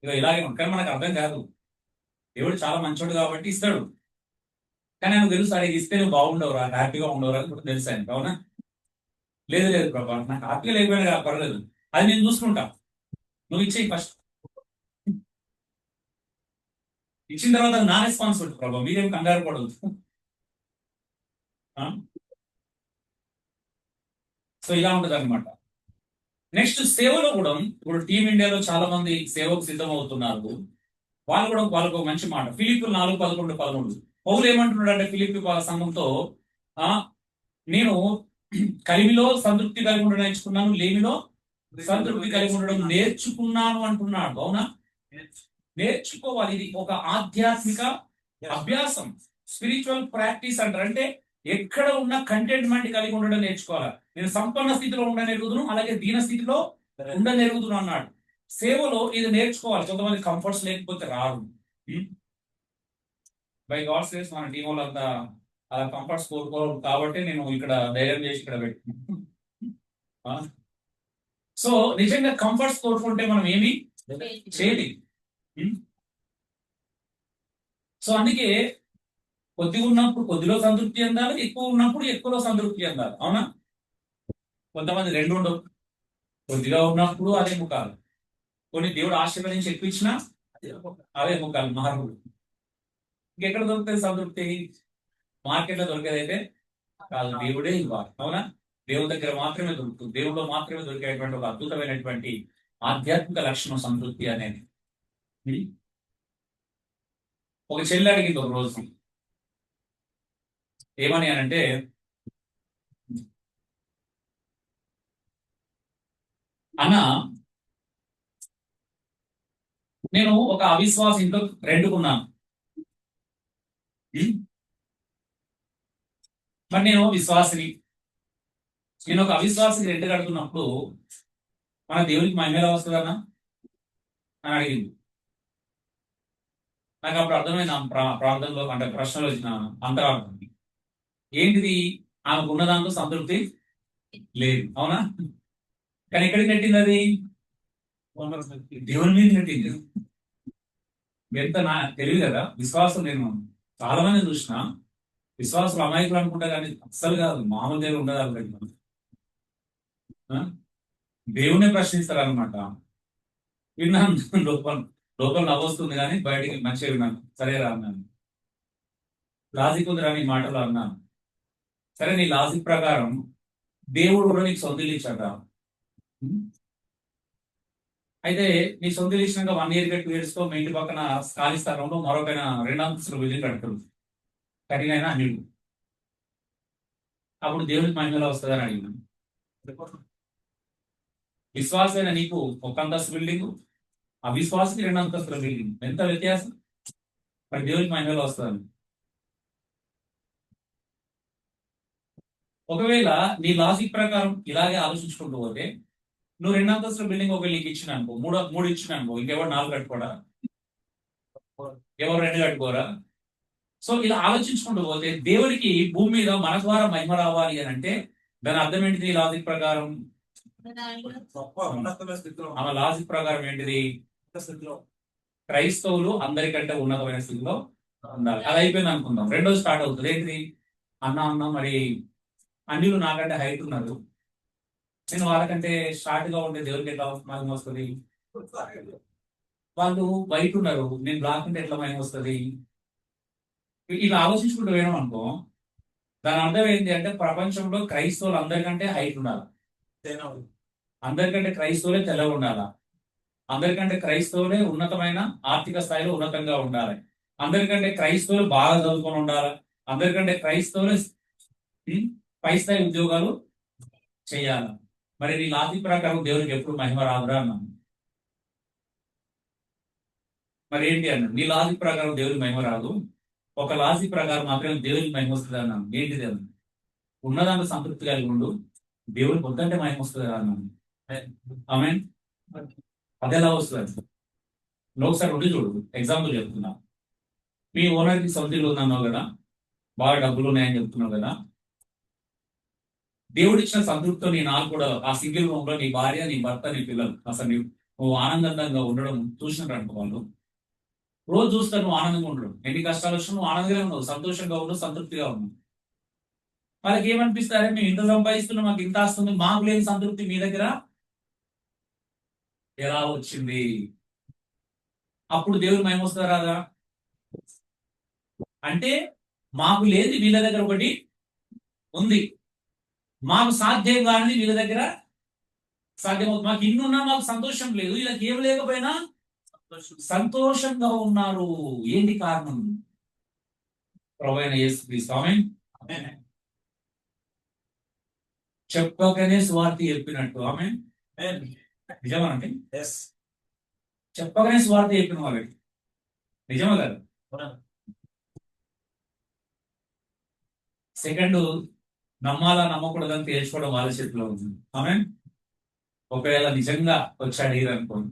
ఇలాగే ఉంటుంది. కానీ మనకు అర్థం కాదు. దేవుడు చాలా మంచోడు కాబట్టి ఇస్తాడు. కానీ నాకు తెలుసు అడిగి ఇస్తే నువ్వు బాగుండవురా, హ్యాపీగా ఉండవురా కూడా తెలుసు ఆయనకి. అవునా? లేదు ప్రభా, నాకు హ్యాపీగా లేకపోయినా పర్లేదు, అది నేను చూసుకుంటా, నువ్వు ఇచ్చేయి ఫస్ట్. ఇచ్చిన తర్వాత నా రెస్పాన్సిబిలిటీ ప్రభా, మీరేం కంగారు పడదు. సో ఇలా ఉంటుంది అనమాట. నెక్స్ట్ సేవలో కూడా ఇప్పుడు టీమిండియాలో చాలా మంది సేవకు సిద్ధం అవుతున్నారు. వాళ్ళకు ఒక మంచి మాట. ఫిలిప్పీలు 4:11-13 పౌలు ఏమంటున్నాడు అంటే ఫిలిప్పీ సంఘంతో, ఆ నేను కలిమిలో సంతృప్తి కలిగి ఉండడం నేర్చుకున్నాను, లేమిలో సంతృప్తి కలిగి ఉండడం నేర్చుకున్నాను అంటున్నాడు. అవునా? నేర్చుకోవాలి. ఇది ఒక ఆధ్యాత్మిక అభ్యాసం, స్పిరిచువల్ ప్రాక్టీస్ అంటారు. అంటే ఎక్కడ ఉన్న కంటెంట్మెంట్ కలిగి ఉండడం నేర్చుకోవాలి. నేను సంపన్న స్థితిలో ఉండనెరుగుదును, అలాగే దీన స్థితిలో ఉండనెరుగుదును అన్నాడు. సేవలో ఇది నేర్చుకోవాలి. కొంతమంది కంఫర్ట్స్ లేకపోతే రారు. బై గాడ్స్ గ్రేస్ మన టీం వాళ్ళంతా అలా కంఫర్ట్స్ కోరుకోరు కాబట్టి నేను ఇక్కడ ధైర్యం చేసి ఇక్కడ పెట్టినా. సో నిజంగా కంఫర్ట్స్ కోరుకుంటే మనం ఏమి చేయలేం. సో అందుకే కొద్దిగా ఉన్నప్పుడు కొద్దిలో సంతృప్తి చెందాలి, ఎక్కువ ఉన్నప్పుడు ఎక్కువలో సంతృప్తి చెందాలి. అవునా? కొంతమంది రెండు ఉండవు. కొద్దిగా ఉన్నప్పుడు అదే ముఖాలు, కొన్ని దేవుడు ఆశీర్వదించి ఎక్కువ అదే ముఖాలు మార్పులు. ఇంకెక్కడ దొరుకుతుంది సంతృప్తి? మార్కెట్లో దొరికేదైతే కాదు, దేవుడే ఇవ్వాలి. అవునా? దేవుడి దగ్గర మాత్రమే దొరుకుతుంది. దేవుడిలో మాత్రమే దొరికేటువంటి ఒక అద్భుతమైనటువంటి ఆధ్యాత్మిక లక్షణం సంతృప్తి అనేది. ఒక చెల్లి అడిగింది ఒక రోజు, ఏమని అంటే, అన్న నేను ఒక అవిశ్వాస ఇంట్లో రెండుకున్నాను, మరి నేను విశ్వాసిని, నేను ఒక అవిశ్వాసిని రెంట్ కడుతున్నప్పుడు మన దేవునికి మహిమ ఎలా వస్తుందన్నా అని అడిగింది. నాకు అప్పుడు అర్థమైంది ప్రాంతంలో అంటే ప్రశ్నలో వచ్చిన అంతరార్థం ఏంటిది. ఆమెకు ఉన్న దాంట్లో సంతృప్తి లేదు. అవునా? కానీ ఎక్కడికి నెట్టింది అది? దేవుని మీద నెట్టింది. ఎంత నా తెలివి కదా. విశ్వాసం నేను చాలా మంది చూసిన విశ్వాసులు అమాయకులు అనుకుంటా, కానీ అస్సలు కాదు, మామూలు దేవుడు ఉండదు. దేవునే ప్రశ్నిస్తారు అనమాట. విన్నాను, లోపల నవ్వొస్తుంది కానీ బయటికి మంచిగా విన్నాను. సరే రా అన్నాను, లాజిక్ ఉంది రా నీ మాటలు అన్నాను. సరే నీ లాజిక్ ప్రకారం దేవుడు కూడా నీకు సొంత ఇల్లు ఇచ్చాట. అయితే నీ సొంత ఇల్లు ఇచ్చినాక 1 year 2 years తో మీ ఇంటి పక్కన ఖాళీ స్థలంలో మరొక 2 అంతస్తుల బిల్డింగ్ కడతారు, కఠినైనా అన్నిడు. అప్పుడు దేవుడికి మహిమలో వస్తుందని అడిగినాను. విశ్వాసమైన నీకు 1 అంతస్తు బిల్డింగ్, అవిశ్వాసకి 2 అంతస్తుల బిల్డింగ్, ఎంత వ్యత్యాసం? మరి దేవుడికి మహిమలో వస్తుంది. ఒకవేళ నీ లాజిక్ ప్రకారం ఇలాగే ఆలోచించుకుంటూ పోతే నువ్వు 2 అంతస్తుల బిల్డింగ్ ఒకవేళ నీకు ఇచ్చిన అనుకో, మూడు ఇచ్చిన అనుకో, ఇంకెవరు 4 కట్టుకోరా? ఎవరు 2 కట్టుకోరా? సో ఇలా ఆలోచించుకుంటూ పోతే దేవుడికి భూమి మీద మన ద్వారా మహిమ రావాలి అని అంటే దాని అర్థం ఏంటిది? లాజిక్ ప్రకారం ఆమె లాజిక్ ప్రకారం ఏంటిది? క్రైస్తవులు అందరికంటే ఉన్నతమైన స్థితిలో ఉండాలి. అది అయిపోయింది అనుకుందాం. రెండోది స్టార్ట్ అవుతుంది. ఏంటిది? అన్న మరి అన్నిలు నాకంటే హైట్ ఉన్నారు, నేను వాళ్ళకంటే షార్ట్ గా ఉండే దేవుడికి ఎట్లా మహిమ వస్తుంది? వాళ్ళు బయట ఉన్నారు, నేను బ్లాక్ ఉంటే ఎట్లా మహిమ వస్తుంది? ఇలా ఆలోచించుకుంటూ వేయడం అనుకో, దాని అర్థం ఏంటి అంటే ప్రపంచంలో క్రైస్తవులు అందరికంటే హైట్ ఉండాలి, అందరికంటే క్రైస్తవులే తెల్లగా ఉండాలా, అందరికంటే క్రైస్తవులే ఉన్నతమైన ఆర్థిక స్థాయిలో ఉన్నతంగా ఉండాలి, అందరికంటే క్రైస్తవులు బాగా చదువుకొని ఉండాలి, అందరికంటే క్రైస్తవులే పై స్థాయి ఉద్యోగాలు చేయాలి. మరి నీ లాజిక్ ప్రకారం దేవునికి ఎప్పుడు మహిమ రాదురా అన్నాను. మరి ఏంటి అన్నాడు? నీ లాజిక్ ప్రకారం దేవుడికి మహిమ రాదు, ఒక లాజిక్ ప్రకారం మాత్రమే దేవుడికి మహిమ వస్తుంది అన్నాను. ఏంటిది అన్నాను? ఉన్నదాంట్లో సంతృప్తి కలిగి ఉండు, దేవుడికి వద్దంటే మహిమ వస్తుంది అన్నాను. ఆమె అది ఎలా వస్తుంది? నువ్వు ఒకసారి ఉండి చూడు. ఎగ్జాంపుల్ చెప్తున్నా, మీ ఓనర్కి సొంత ఇల్లు ఉందన్నావు కదా, బాగా డబ్బులు ఉన్నాయని చెప్తున్నావు కదా, దేవుడిచ్చిన సంతృప్తితో నీ నాకు కూడా ఆ సింగిల్ రూమ్ లో నీ భార్య, నీ భర్త, నీ పిల్లలు అసలు నువ్వు ఆనందంగా ఉండడం చూసినట్టు అనుకో, వాళ్ళు రోజు చూస్తారు నువ్వు ఆనందంగా ఉండడం. ఎన్ని కష్టాలు వచ్చినా నువ్వు ఆనందంగా ఉండవు, సంతోషంగా ఉండవు, సంతృప్తిగా ఉండవు. వాళ్ళకి ఏమనిపిస్తారే, మేము ఇంత సంపాదిస్తున్నాం, మాకు ఇంత వస్తుంది, మాకు లేని సంతృప్తి మీ దగ్గర ఎలా వచ్చింది? అప్పుడు దేవుడు మహిమ వస్తుందా రాదా? అంటే మాకు లేదు, వీళ్ళ దగ్గర ఒకటి ఉంది, మాకు సాధ్యం కానిది వీళ్ళ దగ్గర సాధ్యమవుతుంది. మాకు ఇన్నున్నా మాకు సంతోషం లేదు, వీళ్ళకి ఏం లేకపోయినా సంతోషంగా ఉన్నారు. ఏంటి కారణం? ప్రభువైన యేసుక్రీస్తు. ఆమేన్. చెప్పకనే స్వార్థ చెప్పినట్టు. ఆమె నిజమేనండి. ఎస్. చెప్పకనే స్వార్థ చెప్పిన వాళ్ళకి నిజమే కదా. సెకండ్, నమ్మాలా నమ్మకూడదని తేల్చుకోవడం వాళ్ళ చేతిలో ఉంది. ఆమె ఒకవేళ నిజంగా వచ్చి అడిగారు అనుకోండి,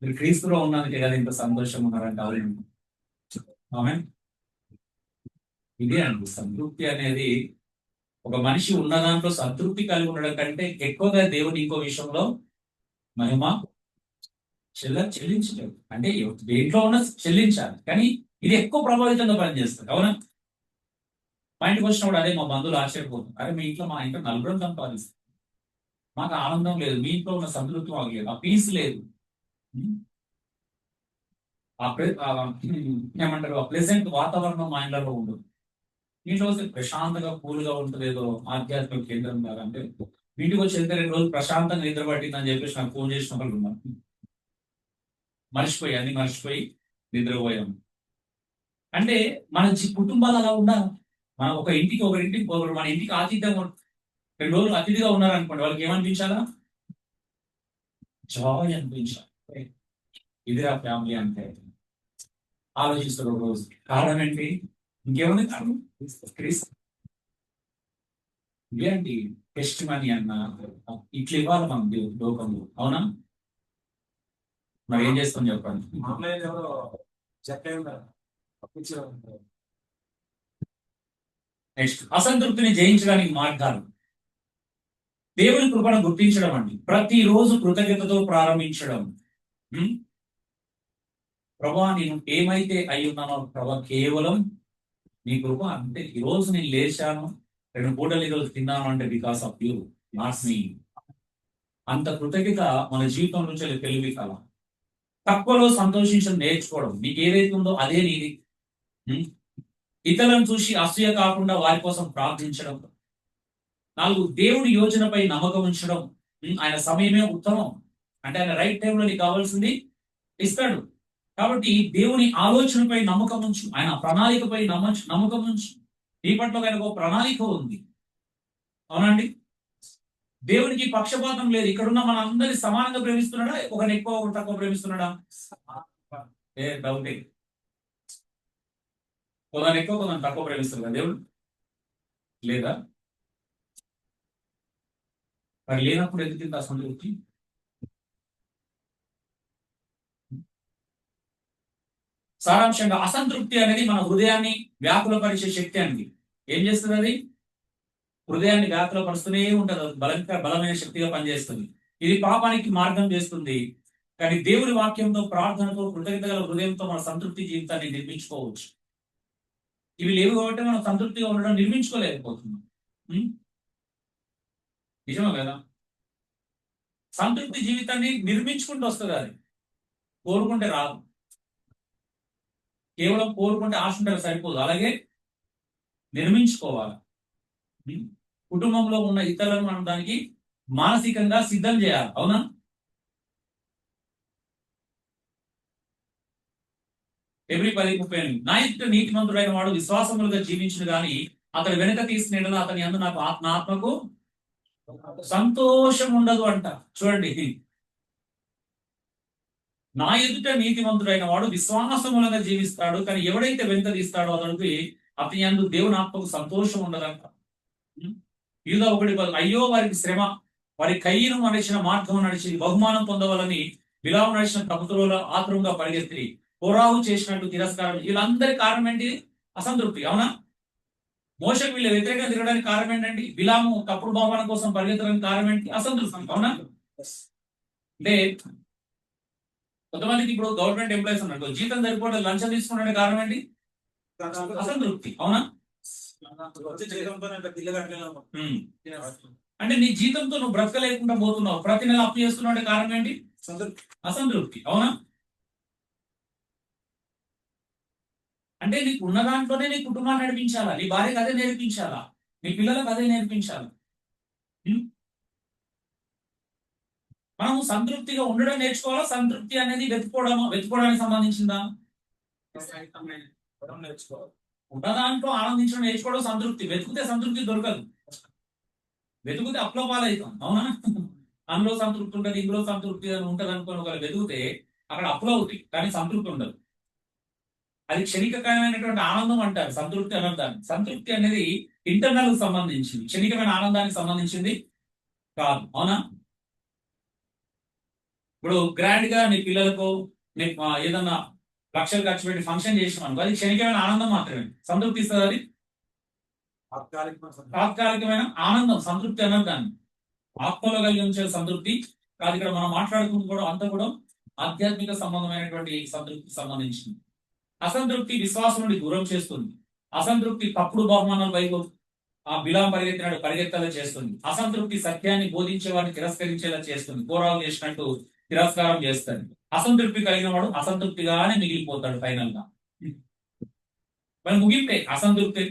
మీరు క్రీస్తులో ఉన్నందుకే కదా ఇంత సంతోషం ఉన్నారంటే ఆమె ఇదే అండి సంతృప్తి అనేది. ఒక మనిషి ఉన్న దాంట్లో సంతృప్తి కలిగి ఉండడం కంటే ఎక్కువగా దేవుడు ఇంకో విషయంలో మహిమ చెల్లించలేదు. అంటే దేంట్లో ఉన్న చెల్లించాలి, కానీ ఇది ఎక్కువ ప్రభావితంగా పనిచేస్తుంది. అవునా? మా ఇంటికి వచ్చినప్పుడు అదే మా బంధువులు ఆశ్చర్యపోతుంది, అరే మీ ఇంట్లో మా ఇంట్లో నలుగురం సంపాదిస్తుంది, మాకు ఆనందం లేదు, మీ ఇంట్లో ఉన్న సంతృప్తి మాకు లేదు, ఆ పీస్ లేదు, ఏమంటారు ఆ ప్లెజెంట్ వాతావరణం మా ఇంట్లో ఉండదు. ఇంట్లో వస్తే ప్రశాంతంగా కూల్గా ఉంటుంది, ఏదో ఆధ్యాత్మిక కేంద్రం లాగా. అంటే ఇంటికి వచ్చి వెళ్తే 2 రోజులు ప్రశాంతంగా నిద్ర పట్టిందని చెప్పేసి నాకు ఫోన్ చేసిన వాళ్ళు ఉన్నారు. మర్చిపోయి నిద్రపోయాం. అంటే మన కుటుంబాలు అలా ఉండాలి. మనం ఒకరింటికి మన ఇంటికి ఆతిథ్యం 2 రోజులు అతిథిగా ఉన్నారనుకోండి, వాళ్ళకి ఏమనిపించాలా? జాయ్ అనిపించాలి. ఇదిరా ఫ్యామిలీ అంటే ఆలోచిస్తారు ఒక రోజు. కారణం ఏంటి? ఇంకేముంది కారణం? ఇదేంటి టెస్ట్ మనీ అన్న ఇట్లా ఇవ్వాలి మనం లోకంలో. అవునా? మరి ఏం చేస్తాం చెప్పండి. నెక్స్ట్, అసంతృప్తిని జయించడానికి మార్గాలు. దేవుని కృపను గుర్తించడం అండి. ప్రతిరోజు కృతజ్ఞతతో ప్రారంభించడం. ప్రభా నేను ఏమైతే అయి ఉన్నానో ప్రభా కేవలం నీ కృప. అంటే ఈరోజు నేను లేచాను, 2 పూటలు ఈరోజు తిన్నాను అంటే because of you, not me. అంత కృతజ్ఞత మన జీవితం నుంచి తెలివి కల. తక్కువలో సంతోషించడం నేర్చుకోవడం. నీకు ఏదైతే ఉందో అదే నీది. ఇతరులను చూసి అసూయ కాకుండా వారి కోసం ప్రార్థించడం. 4, దేవుడి యోజనపై నమ్మకం ఉంచడం. ఆయన సమయమే ఉత్తమం. అంటే ఆయన రైట్ టైంలో నీకు కావాల్సింది ఇస్తాడు. కాబట్టి దేవుని ఆలోచనపై నమ్మకం ఉంచు, ఆయన ప్రణాళికపై నమ్మకం ఉంచు. నీ పట్ల ఆయనకు ఒక ప్రణాళిక ఉంది. అవునండి? దేవునికి పక్షపాతం లేదు. ఇక్కడున్న మన అందరి సమానంగా ప్రేమిస్తున్నాడా? ఒకరిని ఎక్కువ ఒకటి తక్కువ ప్రేమిస్తున్నాడా? డౌటే. కొందరు ఎక్కువ కొందరు తక్కువ ప్రేమిస్తారు కదా దేవుడు. లేదా? మరి లేనప్పుడు ఎందుకు అసంతృప్తి? సారాంశంగా అసంతృప్తి అనేది మన హృదయాన్ని వ్యాకులపరిచే శక్తి అండి. ఏం చేస్తుంది అది? హృదయాన్ని వ్యాకులపరుస్తూనే ఉంటుంది. బలమైన శక్తిగా పనిచేస్తుంది. ఇది పాపానికి మార్గం చేస్తుంది. కానీ దేవుడి వాక్యంతో, ప్రార్థనతో, కృతజ్ఞత గల హృదయంతో మన సంతృప్తి జీవితాన్ని నిర్మించుకోవచ్చు. ఇవి లేవు కాబట్టి మనం సంతృప్తిగా ఉండడం నిర్మించుకోలేకపోతున్నాం. నిజమే కదా? సంతృప్తి జీవితాన్ని నిర్మించుకుంటూ వస్తుంది. అది కోరుకుంటే రాదు. కేవలం కోరుకుంటే ఆశ ఉంటే సరిపోదు, అలాగే నిర్మించుకోవాలి. కుటుంబంలో ఉన్న ఇతరులను మనం దానికి మానసికంగా సిద్ధం చేయాలి. అవునా? Hebrew 10:38 నా ఎదుట నీతిమంతుడైన వాడు విశ్వాసములుగా జీవించును గాని అతడు వెనుక తీసుకునేలా అతని యందు నాకు ఆత్మకు సంతోషం ఉండదు అంట. చూడండి, నా ఎదుట నీతిమంతుడైన వాడు విశ్వాసములుగా జీవిస్తాడు, కానీ ఎవడైతే వెనుక తీస్తాడో అతనికి అతని యందు దేవుని ఆత్మకు సంతోషం ఉండదంట. యూదా 1:10 అయ్యో వారికి శ్రమ, వారి కయ్యను నడిచిన మార్గం నడిచి బహుమానం పొందవాలని బిలాము నడిచిన ప్రభుత్వంలో ఆత్రంగా పరిగెత్తి కోరాహు చేసినట్టు తిరస్కారం. వీళ్ళందరి కారణం ఏంటి? అసంతృప్తి. అవునా? మోషకు వీళ్ళ వ్యతిరేకంగా తిరగడానికి కారణం ఏంటండి? బిలాము తప్పుడు బహుమానం కోసం పరిగెత్తడానికి కారణం ఏంటి? అసంతృప్తి. అవునా? అంటే కొంతమందికి ఇప్పుడు గవర్నమెంట్ ఎంప్లాయీస్ ఉన్నారు, జీతం సరిపోవడం లంచం తీసుకునే కారణం ఏంటి? అసంతృప్తి. అవునా? అంటే నీ జీతంతో నువ్వు బ్రతకలేకుండా పోతున్నావు, ప్రతి నెల అప్పు చేస్తున్నావు అంటే కారణం ఏంటి? అసంతృప్తి. అవునా? అంటే నీకు ఉన్న దాంట్లోనే నీ కుటుంబాన్ని నడిపించాలా, నీ భార్యకు అదే నేర్పించాలా, నీ పిల్లలకు అదే నేర్పించాలా. మనం సంతృప్తిగా ఉండడం నేర్చుకోవాలా? సంతృప్తి అనేది వెతుకోవడానికి సంబంధించిందా? ఉన్న దాంట్లో ఆనందించడం నేర్చుకోవడం సంతృప్తి. వెతుకుతే సంతృప్తి దొరకదు. వెతుకుతే అప్లోపాలవుతాం, అవునా? అందులో సంతృప్తి ఉంటుంది, ఇందులో సంతృప్తి ఉంటుంది అనుకుని ఒకవేళ వెతుకుతే అక్కడ అప్లో అవుతాయి, కానీ సంతృప్తి ఉండదు. అది క్షణికమైనటువంటి ఆనందం అంటారు, సంతృప్తి అనర్థాన్ని. సంతృప్తి అనేది ఇంటర్నల్ సంబంధించింది, క్షణికమైన ఆనందానికి సంబంధించింది కాదు, అవునా? ఇప్పుడు గ్రాండ్ గా నీ పిల్లలకు నీ ఏదన్నా లక్షలు ఖర్చు పెట్టి ఫంక్షన్ చేసినాం అనుకో, అది క్షణికమైన ఆనందం మాత్రమే. సంతృప్తి ఇస్తుంది అది తాత్కాలికమైన ఆనందం, సంతృప్తి అనర్థాన్ని. ఆత్మలో కలిగి ఉంచే సంతృప్తి కాదు. ఇక్కడ మనం మాట్లాడుకుంటూ కూడా అంతా కూడా ఆధ్యాత్మిక సంబంధమైనటువంటి సంతృప్తికి సంబంధించింది. అసంతృప్తి విశ్వాసం నుండి దూరం చేస్తుంది. అసంతృప్తి తప్పుడు బహుమానాలు వైపు బిలాం పరిగెత్తినాడు పరిగెత్తేలా చేస్తుంది. అసంతృప్తి సత్యాన్ని బోధించే వారిని తిరస్కరించేలా చేస్తుంది. కోరాలు చేసినట్టు తిరస్కారం చేస్తుంది. అసంతృప్తి కలిగిన వాడు అసంతృప్తిగానే మిగిలిపోతాడు ఫైనల్ గా. మరి ముగింపే అసంతృప్తి.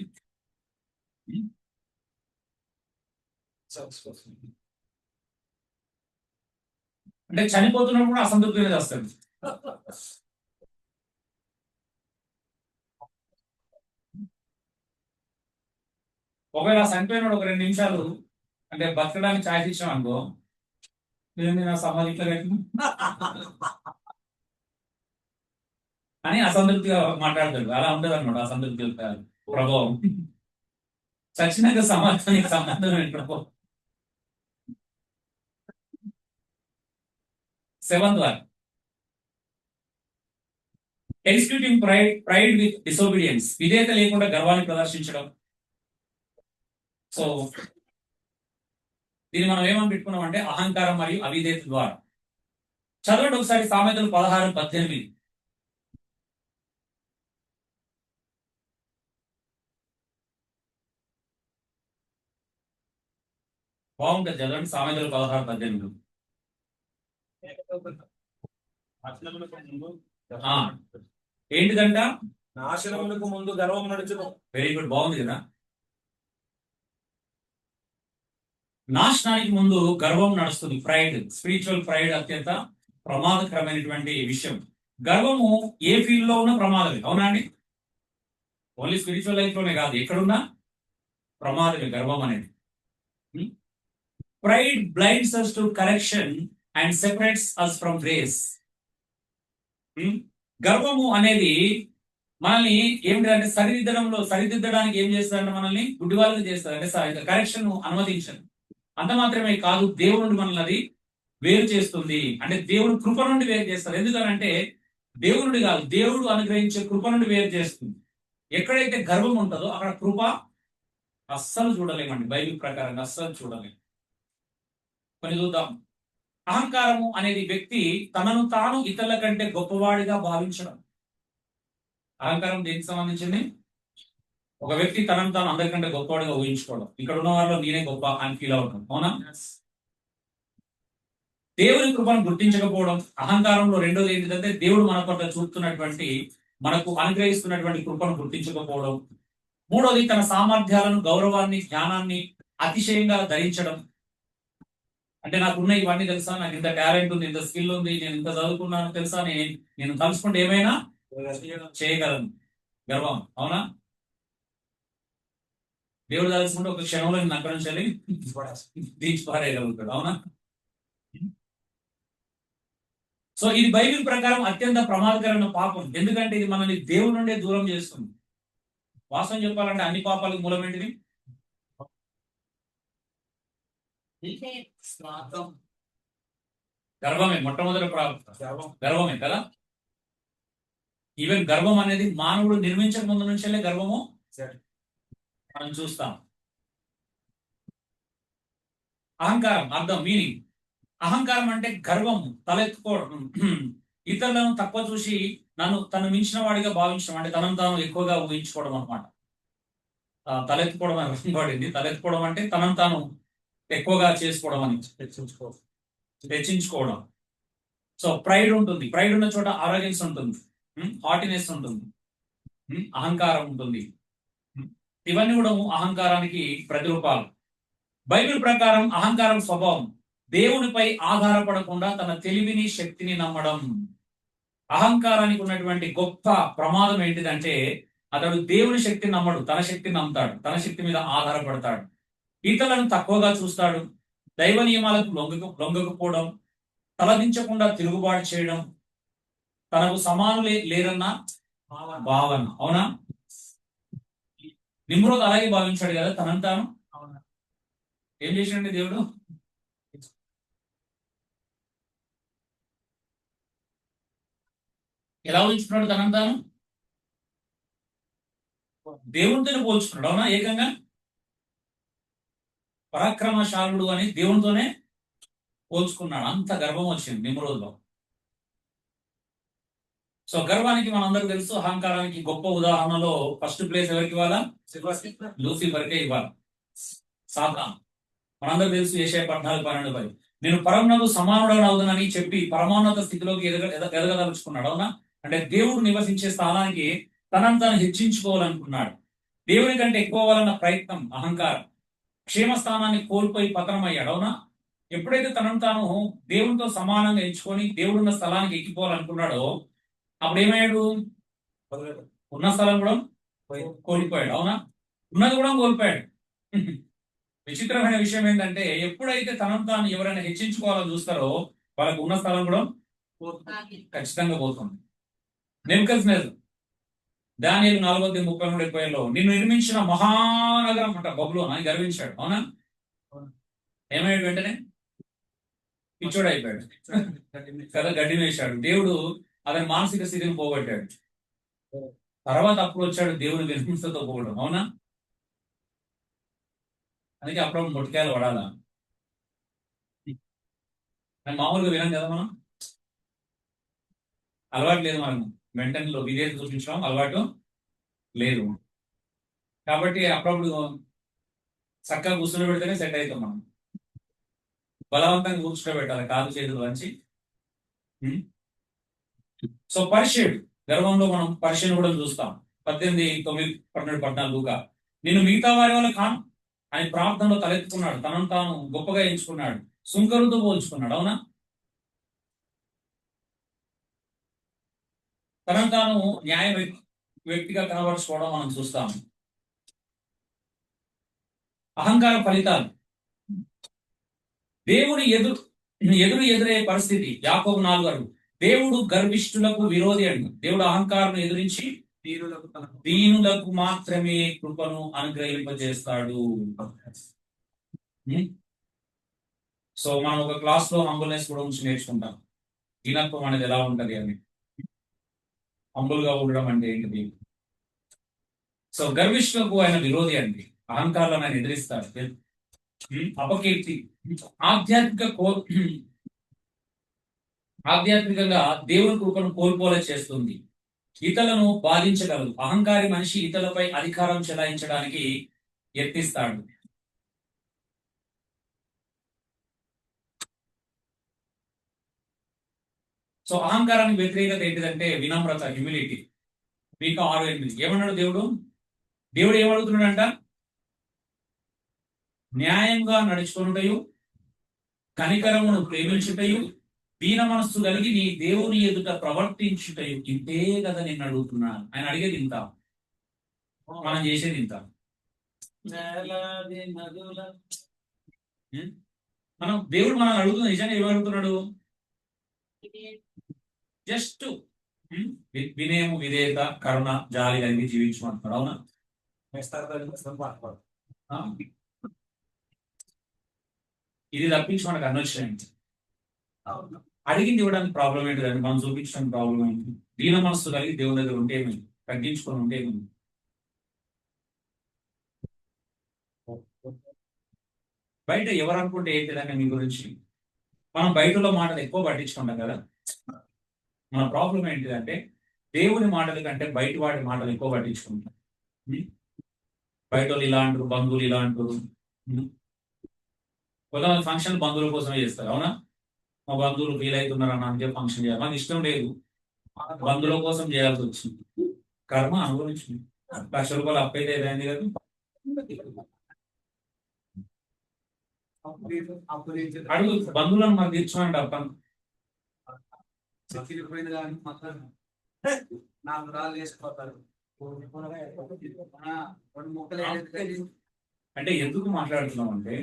అంటే చనిపోతున్నప్పుడు కూడా అసంతృప్తి అనేది వస్తుంది. ఒకవేళ చనిపోయినాడు ఒక 2 నిమిషాలు అంటే బతకడానికి ఛాయిస్ ఇచ్చాం అనుకో, నేను నా సమాధిలో అని అసంతృప్తిగా మాట్లాడతాడు. అలా ఉండదు అనమాట అసంతృప్తి యొక్క ప్రభావం. చచ్చినాక సమాజానికి సంబంధం ఏంటి ప్రభావం? 7th one, executing pride with disobedience. విధేయత లేకుండా గర్వాన్ని ప్రదర్శించడం. సో దీన్ని మనం ఏమని పెట్టుకున్నాం అంటే అహంకారం మరియు అవిధేయత ద్వారా. చదవండి ఒకసారి సామెతలు 16:18. బాగుంటుంది, చదవండి సామెతలు 16:18. ఏంటిదంట? నాశనములకు ముందు గర్వం నడుచును. వెరీ గుడ్, బాగుంది కదా. నాశనానికి ముందు గర్వం నడుస్తుంది. ప్రైడ్, స్పిరిచువల్ ప్రైడ్ అత్యంత ప్రమాదకరమైనటువంటి విషయం. గర్వము ఏ ఫీల్డ్ లో ఉన్నా ప్రమాదమే, అవునా అండి? ఓన్లీ స్పిరిచువల్ లైఫ్ లోనే కాదు, ఎక్కడున్నా ప్రమాదమే గర్వం అనేది. Pride blinds us to correction and separates us from grace. గర్వము అనేది మనల్ని ఏమిటంటే సరిదిద్దడానికి ఏం చేస్తారంటే మనల్ని గుడ్డివాళ్ళని చేస్తారు. అంటే కరెక్షన్ అనుమతించదు. అంత మాత్రమే కాదు, దేవుడి నుండి మనల్ని అది వేరు చేస్తుంది. అంటే దేవుడు కృప నుండి వేరు చేస్తారు. ఎందుకనంటే దేవుడి నుండి కాదు, దేవుడు అనుగ్రహించే కృప నుండి వేరు చేస్తుంది. ఎక్కడైతే గర్వం ఉంటుందో అక్కడ కృప అస్సలు చూడలేమండి, బైబిల్ ప్రకారంగా అస్సలు చూడలేము. కొన్ని చూద్దాం. అహంకారము అనేది వ్యక్తి తనను తాను ఇతరుల కంటే గొప్పవాడిగా భావించడం. అహంకారం దేనికి సంబంధించింది? ఒక వ్యక్తి తనను తాను అందరికంటే గొప్పవాడిగా ఊహించుకోవడం. ఇక్కడ ఉన్న వాళ్ళలో నేనే గొప్ప అని ఫీల్ అవడం, అవునా? దేవుని కృపను గుర్తించకపోవడం అహంకారంలో రెండోది ఏంటంటే దేవుడు మన పట్ల చూపుతున్నటువంటి మనకు అనుగ్రహిస్తున్నటువంటి కృపను గుర్తించకపోవడం. మూడోది తన సామర్థ్యాలను, గౌరవాన్ని, జ్ఞానాన్ని అతిశయంగా ధరించడం. అంటే నాకున్న ఇవన్నీ తెలుసా, నాకు ఇంత టాలెంట్ ఉంది, ఇంత స్కిల్ ఉంది, నేను ఇంత చదువుకున్నాను తెలుసా, నేను తలుచుకుంటే ఏమైనా చేయగలను. గర్వం, అవునా? దేవుడు తలుచుకుంటే ఒక క్షణంలో నేను అక్కడి నుంచి తీర్చి పారేయగలుగుతాడు, అవునా? సో ఇది బైబిల్ ప్రకారం అత్యంత ప్రమాదకరమైన పాపం. ఎందుకంటే ఇది మనల్ని దేవుడి నుండే దూరం చేస్తుంది. వాస్తవం చెప్పాలంటే అన్ని పాపాలకు మూలం ఏంటిది? గర్వమే. మొట్టమొదటి గర్వమే కదా. ఈవెన్ గర్వం అనేది మానవుడు నిర్మించక ముందు నుంచే గర్వము మనం చూస్తాం. అహంకారం అర్థం, మీనింగ్. అహంకారం అంటే గర్వము, తలెత్తుకోవడం, ఇతరులను తక్కువ చూసి తను మించిన వాడిగా భావించడం, అంటే తనను తాను ఎక్కువగా ఊహించుకోవడం అనమాట. తలెత్తుకోవడం అని పడింది. తలెత్తుకోవడం అంటే తనను తాను ఎక్కువగా చేసుకోవడం అని, హెచ్చించుకోవడం. సో ప్రైడ్ ఉంటుంది. ప్రైడ్ ఉన్న చోట ఆరోగ్యన్స్ ఉంటుంది, హాటినెస్ ఉంటుంది, అహంకారం ఉంటుంది. ఇవన్నీ కూడా అహంకారానికి ప్రతిరూపాలు. బైబిల్ ప్రకారం అహంకారం స్వభావం దేవునిపై ఆధారపడకుండా తన తెలివిని, శక్తిని నమ్మడం. అహంకారానికి ఉన్నటువంటి గొప్ప ప్రమాదం ఏంటిదంటే అతడు దేవుని శక్తిని నమ్మడు, తన శక్తిని నమ్ముతాడు, తన శక్తి మీద ఆధారపడతాడు. ఇతరులను తక్కువగా చూస్తాడు, దైవ నియమాలకు లొంగకపోవడం, తలదించకుండా తిరుగుబాటు చేయడం, తనకు సమానులే లేరన్న భావన. అవునా? నిమ్రోద్ అలాగే భావించాడు కదా తనంతాను. ఏం చేశాడండి దేవుడు? ఎలా ఊహించుకున్నాడు తనంతాను? దేవునితోనే పోల్చుకున్నాడు. అవునా? ఏకంగా పరాక్రమశాలుడు అని దేవునితోనే పోల్చుకున్నాడు. అంత గర్వం వచ్చింది నిమ్రోద్లో. సో గర్వానికి మనందరూ తెలుసు, అహంకారానికి గొప్ప ఉదాహరణలో ఫస్ట్ ప్లేస్ ఎవరికి ఇవ్వాలా? లూసిఫర్కే ఇవ్వాలి. సాతాను మనందరూ తెలుసు, యెషయా 14:12 నేను పరమునకు సమానుడని అవుతానని చెప్పి పరమోన్నత స్థితిలోకి ఎదగదలుచుకున్నాడు. అవునా? అంటే దేవుడు నివసించే స్థానానికి తనను తాను హెచ్చించుకోవాలనుకున్నాడు. దేవుని కంటే ఎక్కువ అవ్వాలన్న ప్రయత్నం అహంకారం. క్షేమస్థానాన్ని కోల్పోయి పతనమయ్యాడు. అవునా? ఎప్పుడైతే తనను తాను దేవునితో సమానంగా ఎంచుకొని దేవుడున్న స్థలానికి ఎక్కిపోవాలనుకున్నాడో అప్పుడు ఏమయ్యాడు? ఉన్న స్థలం కూడా కోల్పోయాడు. అవునా? ఉన్నది కూడా కోల్పోయాడు. విచిత్రమైన విషయం ఏంటంటే ఎప్పుడైతే తనను తాను ఎవరైనా హెచ్చించుకోవాలని చూస్తారో వాళ్ళకు ఉన్న స్థలం కూడా ఖచ్చితంగా పోతుంది. నెబుకద్నెజర్ దానియేలు 4:33-30 నిన్ను నిర్మించిన మహానగరం అంట బబులోను అని గర్వించాడు. అవునా? ఏమయ్యాడు? వెంటనే పిచ్చోడు అయిపోయాడు కదా, గడ్డి వేశాడు. దేవుడు అతని మానసిక స్థితిని పోగొట్టాడు. తర్వాత అప్పుడు వచ్చాడు దేవుని విమర్శతో పోవడం. అవునా? అందుకే అప్పుడప్పుడు మొట్టికాయలు పడాలా? మామూలుగా వినం కదా మనం, అలవాటు లేదు మనకు. వెంటనే విధేయత చూపించడం అలవాటు లేదు. కాబట్టి అప్పుడప్పుడు చక్కగా కూర్చుని పెడితేనే సెట్ అవుతాం మనం. బలవంతంగా కూర్చోబెట్టాలి కాదు చేతులు వంచి. సో పరిచయుడు గర్వంలో మనం పరిచయం కూడా చూస్తాం. 18:9-12 నిన్ను మిగతా వారి వల్ల కాను అని ప్రార్థనలో తలెత్తుకున్నాడు. తనను తాను గొప్పగా ఎంచుకున్నాడు, సుంకరుతో పోల్చుకున్నాడు. అవునా? తనను తాను న్యాయ వ్యక్తిగా కనబరుచుకోవడం మనం చూస్తాం. అహంకార ఫలితాలు దేవుని ఎదురయ్యే పరిస్థితి. యాకోబు 4:6 దేవుడు గర్విష్ఠులకు విరోధి అండి. దేవుడు అహంకారం ఎదిరించి దీనులకు మాత్రమే కృపను అనుగ్రహింపజేస్తాడు. సో మనం ఒక క్లాస్ లో హంబుల్నెస్ కూడా ఉంచి నేర్చుకుంటాం. దీనత్వం అనేది ఎలా ఉంటది అని. హంబుల్ గా ఉండడం అంటే ఏంటిది? సో గర్విష్ఠులకు ఆయన విరోధి అండి. అహంకారాలను ఆయన ఎదిరిస్తాడు. అపకీర్తి ఆధ్యాత్మికంగా దేవుని కృపను కోల్పోలే చేస్తుంది. ఇతరులను బాధించగలదు. అహంకారి మనిషి ఇతరులపై అధికారం చెలాయించడానికి యత్నిస్తాడు. సో అహంకారానికి వ్యతిరేకత ఏంటిదంటే వినమ్రత, హ్యూమిలిటీ. మీకు 6:8 ఏమన్నాడు దేవుడు? దేవుడు ఏమడుగుతున్నాడంట? న్యాయంగా నడుచుకున్నటయు, కనికరమును ప్రేమించుటయు, దీన మనస్సు కలిగి నీ దేవుని ఎదుట ప్రవర్తించుటయు ఇంతే కదా నేను అడుగుతున్నాను. ఆయన అడిగేది ఇంత, మనం చేసేది ఇంత. మనం దేవుడు మనల్ని అడుగుతుంది నిజంగా ఏమి అడుగుతున్నాడు? జస్ట్ వినయము, విధేయత, కరుణ, జాలి కలిగి జీవించమంటున్నాడు. అవునా? ఇది తప్పించి మనకు అనొచ్చాయి. అడిగింది ఇవ్వడానికి ప్రాబ్లం ఏంటిదండి? మనం చూపించడానికి ప్రాబ్లం ఏంటి? దీన మనస్సు కలిగి దేవుని దగ్గర ఉంటే ఏమి, తగ్గించుకొని ఉంటే ఏమి. బయట ఎవరు అనుకుంటే ఏంటిదంటే మీ గురించి, మనం బయటలో మాటలు ఎక్కువ పట్టించుకుంటాం కదా. మన ప్రాబ్లం ఏంటిదంటే దేవుని మాటల కంటే బయట వాడి మాటలు ఎక్కువ పట్టించుకుంటాం. బయట వాళ్ళు ఇలా అంటారు, బంధువులు ఇలా అంటారు. కొంతమంది ఫంక్షన్ బంధువుల కోసమే చేస్తారు. అవునా? మా బంధువులు ఫీల్ అవుతున్నారు అన్న అంతే ఫంక్షన్ చేయాలి. నాకు ఇష్టం లేదు, బంధువుల కోసం చేయాల్సి వచ్చింది. కర్మ అనుభవించింది. ₹1,00,000 అప్పైతే ఏదైంది కదా. అడుగు బంధువులను మాకు తీర్చుకోండి అప్పని. అంటే ఎందుకు మాట్లాడుతున్నాం అంటే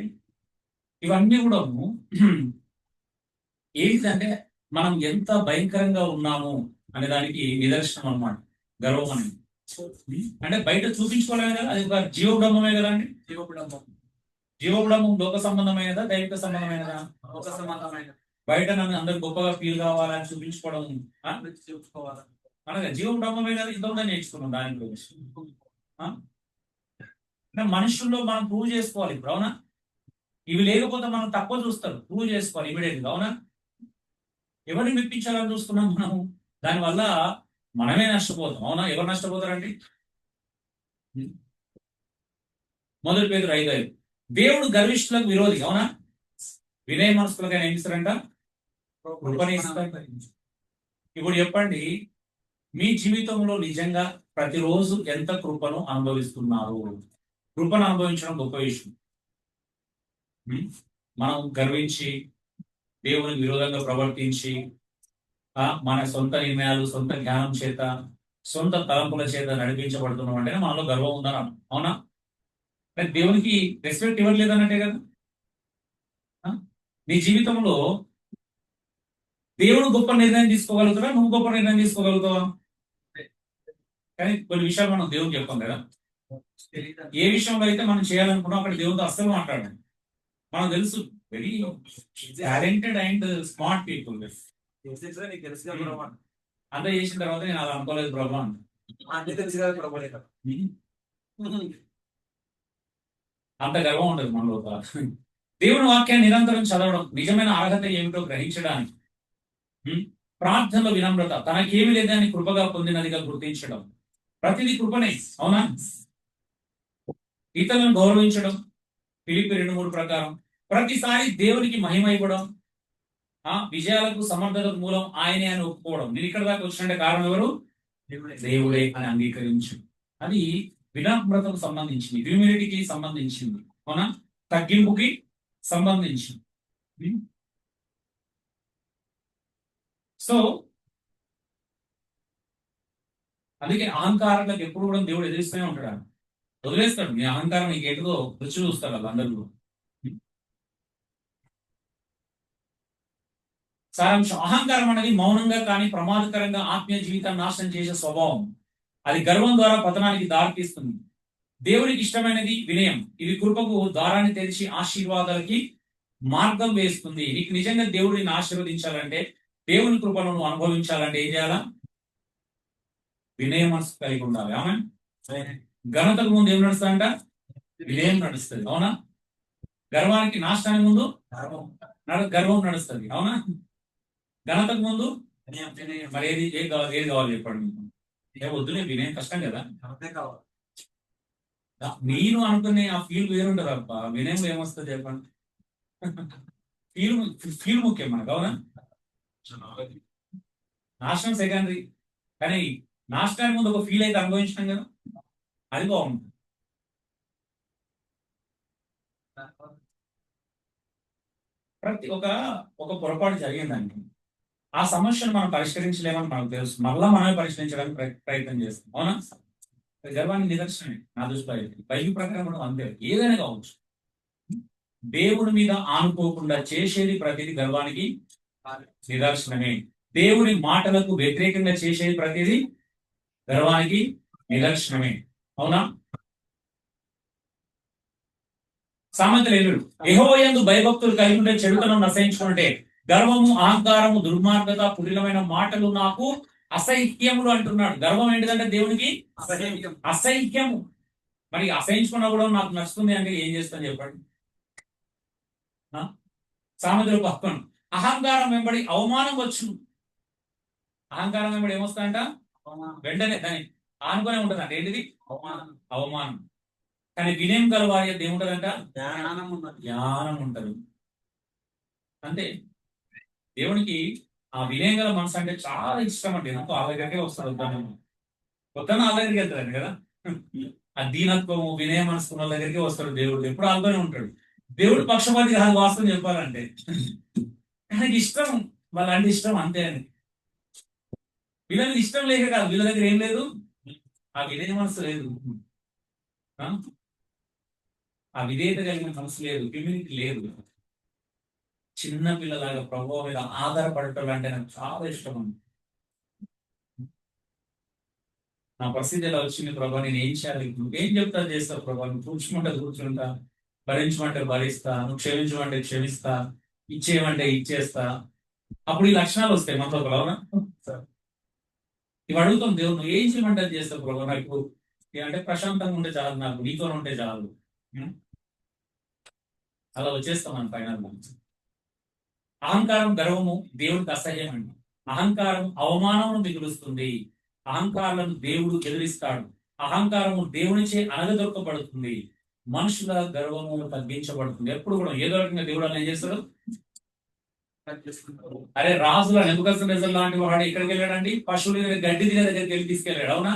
ఇవన్నీ కూడా ఏంటంటే మనం ఎంత భయంకరంగా ఉన్నాము అనే దానికి నిదర్శనం అన్నమాట గర్వం అనేది. అంటే బయట చూపించుకోలేమే కదా, అది ఒక జీవబ్రహ్మమే కదా అండి. జీవబ్రహ్మం లోక సంబంధమైనదా దైవిక సంబంధమైనదా? ఒక సమానమైన బయట నన్ను అందరు గొప్పగా ఫీల్ కావాలని చూపించుకోవడం ఆ? చూసుకోవాలి. అనగా జీవబ్రహ్మమే కదా, ఇంత నేర్చుకున్నాం దాని గురించి. ఆ? అంటే మనుషుల్లో మనం ప్రూవ్ చేసుకోవాలి ఇప్పుడు, అవునా? ఇవి లేకపోతే మనం తక్కువ చూస్తారు, ప్రూవ్ చేసుకోవాలి ఇమీడియట్ గా, అవునా? ఎవరిని మెప్పించాలని చూస్తున్నాం మనం, దానివల్ల మనమే నష్టపోతాం, అవునా? ఎవరు నష్టపోతారండి? మొదటి పేతురు 5:5 దేవుడు గర్విష్ఠులకు విరోధి, అవునా? వినయ మనస్కులుగా ఏం ఇస్తారంట? కృపని ఇస్తారు. ఇప్పుడు చెప్పండి, మీ జీవితంలో నిజంగా ప్రతిరోజు ఎంత కృపను అనుభవిస్తున్నారు? కృపను అనుభవించడం గొప్ప విషయం. మనం గర్వించి దేవునికి విరోధంగా ప్రవర్తించి మన సొంత నిర్ణయాలు, సొంత జ్ఞానం చేత, సొంత తలంపుల చేత నడిపించబడుతున్నాం అంటే మనలో గర్వం ఉందని, అవునా? అంటే దేవునికి రెస్పెక్ట్ ఇవ్వట్లేదు అన్నట్టే కదా. నీ జీవితంలో దేవుడు గొప్ప నిర్ణయం తీసుకోగలుగుతారా, నువ్వు గొప్ప నిర్ణయం తీసుకోగలుగుతావా? కానీ కొన్ని విషయాలు మనం దేవునికి చెప్పాం కదా. ఏ విషయంలో అయితే మనం చేయాలనుకున్నాం అక్కడ దేవుడితో అస్సలు మాట్లాడాలి. మనం తెలుసు, very talented and smart people. నీకు తెలుసు కదా ప్రభు. అంత చేసిన తర్వాత నేను అలా అనుకోలేదు ప్రభు అంట. అన్ని తెలుసు కదా ప్రభు. అంత గర్వం ఉండదు మన లోపల. దేవుని వాక్యాన్ని నిరంతరం చదవడం, నిజమైన అర్హత ఏమిటో గ్రహించడానికి, ప్రార్థనలో వినమ్రత, తనకేమి లేదని కృపగా పొందినదిగా గుర్తించడం, ప్రతిదీ కృపనే, అవునా? ఇతరులను గౌరవించడం, ఫిలిప్పి 2:3 ప్రకారం ప్రతిసారి దేవునికి మహిమ ఇవ్వడం, విజయాలకు సమర్థతకు మూలం ఆయనే అని ఒప్పుకోవడం. నేను ఇక్కడ దాకా వచ్చినట్టే కారణం ఎవరు? దేవుడే అని అంగీకరించు. అది వినమ్రతకు సంబంధించింది, హ్యూమిలిటీకి సంబంధించింది, అవునా? తగ్గింపుకి సంబంధించింది. సో అందుకే అహంకారాలకు ఎప్పుడు కూడా దేవుడు ఎదిరిస్తూనే ఉంటాడు, వదిలేస్తాడు. నీ అహంకారం నీకు ఏదో రుచి చూస్తాడు వాళ్ళందరూ. సారాంశం, అహంకారం అనేది మౌనంగా కానీ ప్రమాదకరంగా ఆత్మీయ జీవితాన్ని నాశనం చేసే స్వభావం. అది గర్వం ద్వారా పతనానికి దారితీస్తుంది. దేవునికి ఇష్టమైనది వినయం. ఇది కృపకు ద్వారాన్ని తెరిచి ఆశీర్వాదాలకి మార్గం వేస్తుంది. నీకు నిజంగా దేవుడిని ఆశీర్వదించాలంటే, దేవుని కృపను నువ్వు అనుభవించాలంటే ఏం చేయాలా? వినయ మనసు కలిగి ఉండాలి. అవునా? ఘనతకు ముందు ఏం నడుస్తుందంట? వినయం నడుస్తుంది, అవునా? గర్వానికి, నాశనానికి ముందు గర్వం నడుస్తుంది, అవునా? ఘనతకు ముందు మరి ఏది కావాలి చెప్పండి మీకు? వద్దులే, వినయం కష్టం కదా. నేను అనుకునే ఆ ఫీల్ వేరుంటారు అబ్బా. వినయం ఏమొస్తుంది చెప్పండి? ఫీల్ ముఖ్యం మనకు, అవునా? నాశనం సెకండరీ, కానీ నాశనానికి ముందు ఒక ఫీల్ అయితే అనుభవించినాం కదా, అది బాగుంటుంది. ప్రతి ఒక పొరపాటు జరిగిందండి, ఆ సమస్యను మనం పరిష్కరించలేమని మనకు తెలుసు, మళ్ళా మనమే పరిష్కరించడానికి ప్రయత్నం చేస్తాం, అవునా? గర్వాన్ని నిదర్శనమే నా దృష్టిలో అయితే. బైబిల్ ప్రకారం కూడా అంతే, ఏదైనా కావచ్చు. దేవుడి మీద ఆనుకోకుండా చేసేది ప్రతిదీ గర్వానికి నిదర్శనమే. దేవుడి మాటలకు వ్యతిరేకంగా చేసేది ప్రతిదీ గర్వానికి నిదర్శనమే, అవునా? సామెతలు యెహోవా యందు భయభక్తులు కలిగి ఉంటే చెడుతనం నశించుకుంటే, గర్వము, అహంకారము, దుర్మార్గత, కుటిలమైన మాటలు నాకు అసహ్యములు అంటున్నాడు. గర్వం ఏంటిదంటే దేవునికి అసహ్యము. మరి అసహించుకున్నా కూడా నాకు నచ్చుతుంది అంటే ఏం చేస్తాను చెప్పండి? సామెతలు పక్కన అహంకారం వెంబడి అవమానం వచ్చును. అహంకారం వెంబడి ఏమొస్తాయంట? వెంటనే దాన్ని ఆనుకునే ఉంటుందంట. ఏంటిది? అవమానం. కానీ వినయం గల వారి ఏముంటదంట? జ్ఞానం ఉంటది. అంతే. దేవునికి ఆ వినయం గల మనసు అంటే చాలా ఇష్టం అండి. ఎందుకు వాళ్ళ దగ్గరికే వస్తారు, వద్దాను వాళ్ళ దగ్గరికి వెళ్తారండి కదా. ఆ దీనత్వము, వినయ మనసుకున్న వాళ్ళ దగ్గరికి వస్తాడు దేవుడు. ఎప్పుడు వాళ్ళతోనే ఉంటాడు. దేవుడు పక్షపాతి కాదు వాస్తవం చెప్పాలంటే. ఆయనకి ఇష్టం, వాళ్ళంటే ఇష్టం, అంతే అని. వీళ్ళకి ఇష్టం లేక కాదు, వీళ్ళ దగ్గర ఏం లేదు, ఆ వినయ మనసు లేదు. ఆ విధేయత కలిగిన మనసు లేదు, హ్యూమిలిటీ లేదు. చిన్న పిల్లలాగా ప్రభువు మీద ఆధారపడటం అంటే నాకు చాలా ఇష్టం అండి. నా పరిస్థితి ఇలా వచ్చింది ప్రభా, నేను ఏం చేయాలి? నువ్వేం చెప్తా చేస్తావు ప్రభా, నువ్వు కూర్చుంటే కూర్చుంటా, భరించమంటే భరిస్తా, నువ్వు క్షమించమంటే క్షమిస్తా, ఇచ్చేయమంటే ఇచ్చేస్తా. అప్పుడు ఈ లక్షణాలు వస్తాయి మనతో అవునా? ఇవి అడుగుతాం దేవుడు, నువ్వు ఏం చేయమంటే అది చేస్తావు ప్రభా, నాకు అంటే ప్రశాంతంగా ఉంటే చాలు, నాకు నీతో ఉంటే చాలు. ఉం? అలా వచ్చేస్తాం మన ఫైనల్. అహంకారం, గర్వము దేవుడికి అసహ్యం అండి. అహంకారం అవమానమును మిగులుస్తుంది. అహంకారాలను దేవుడు ఎదిరిస్తాడు. అహంకారము దేవునిచే అనగదొక్కబడుతుంది. మనుషుల గర్వము తగ్గించబడుతుంది. ఎప్పుడు కూడా ఏదో రకంగా దేవుడు అలా ఏం చేస్తాడు? అరే రాజుల నెబుకద్నెజర్ లాంటి వాడు ఎక్కడికి వెళ్ళాడండి? పశువుల దగ్గర గడ్డి తినే దగ్గరికి వెళ్ళి తీసుకెళ్ళాడు. అవునా?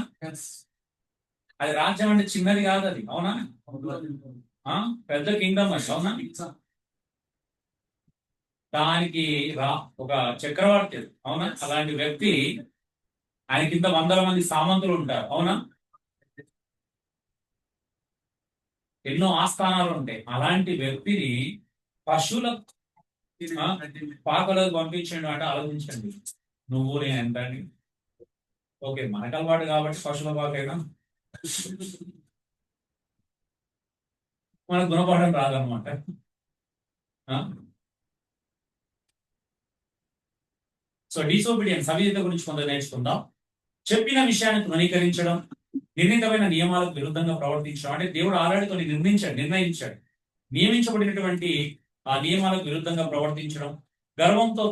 అది రాజ్యం అంటే చిన్నది కాదు అది. అవునా? పెద్ద కింగ్డమ్ అది. అవునా? దానికి ఒక చక్రవర్తి. అవునా? అలాంటి వ్యక్తి, ఆయన కింద వందల మంది సామంతులు ఉంటారు. అవునా? ఎన్నో ఆస్థానాలు ఉంటాయి. అలాంటి వ్యక్తిని పశువుల పాకలకు పంపించండి అంటే ఆలోచించండి. నువ్వు నేను ఎంత అండి? ఓకే, మనకు అలవాటు కాబట్టి పశువుల పాకైనా మనకు గుణపాఠం రాదనమాట. సో డిసోబీడియన్స్, అవిధేయత గురించి కొంత నేర్చుకుందాం. చెప్పిన విషయాన్ని తృణీకరించడం, నిర్ణీతమైన నియమాలకు విరుద్ధంగా ప్రవర్తించడం. అంటే దేవుడు ఆల్రెడీ కొన్ని నిర్ణయించాడు. నియమించబడినటువంటి ఆ నియమాలకు విరుద్ధంగా ప్రవర్తించడం. గర్వంతో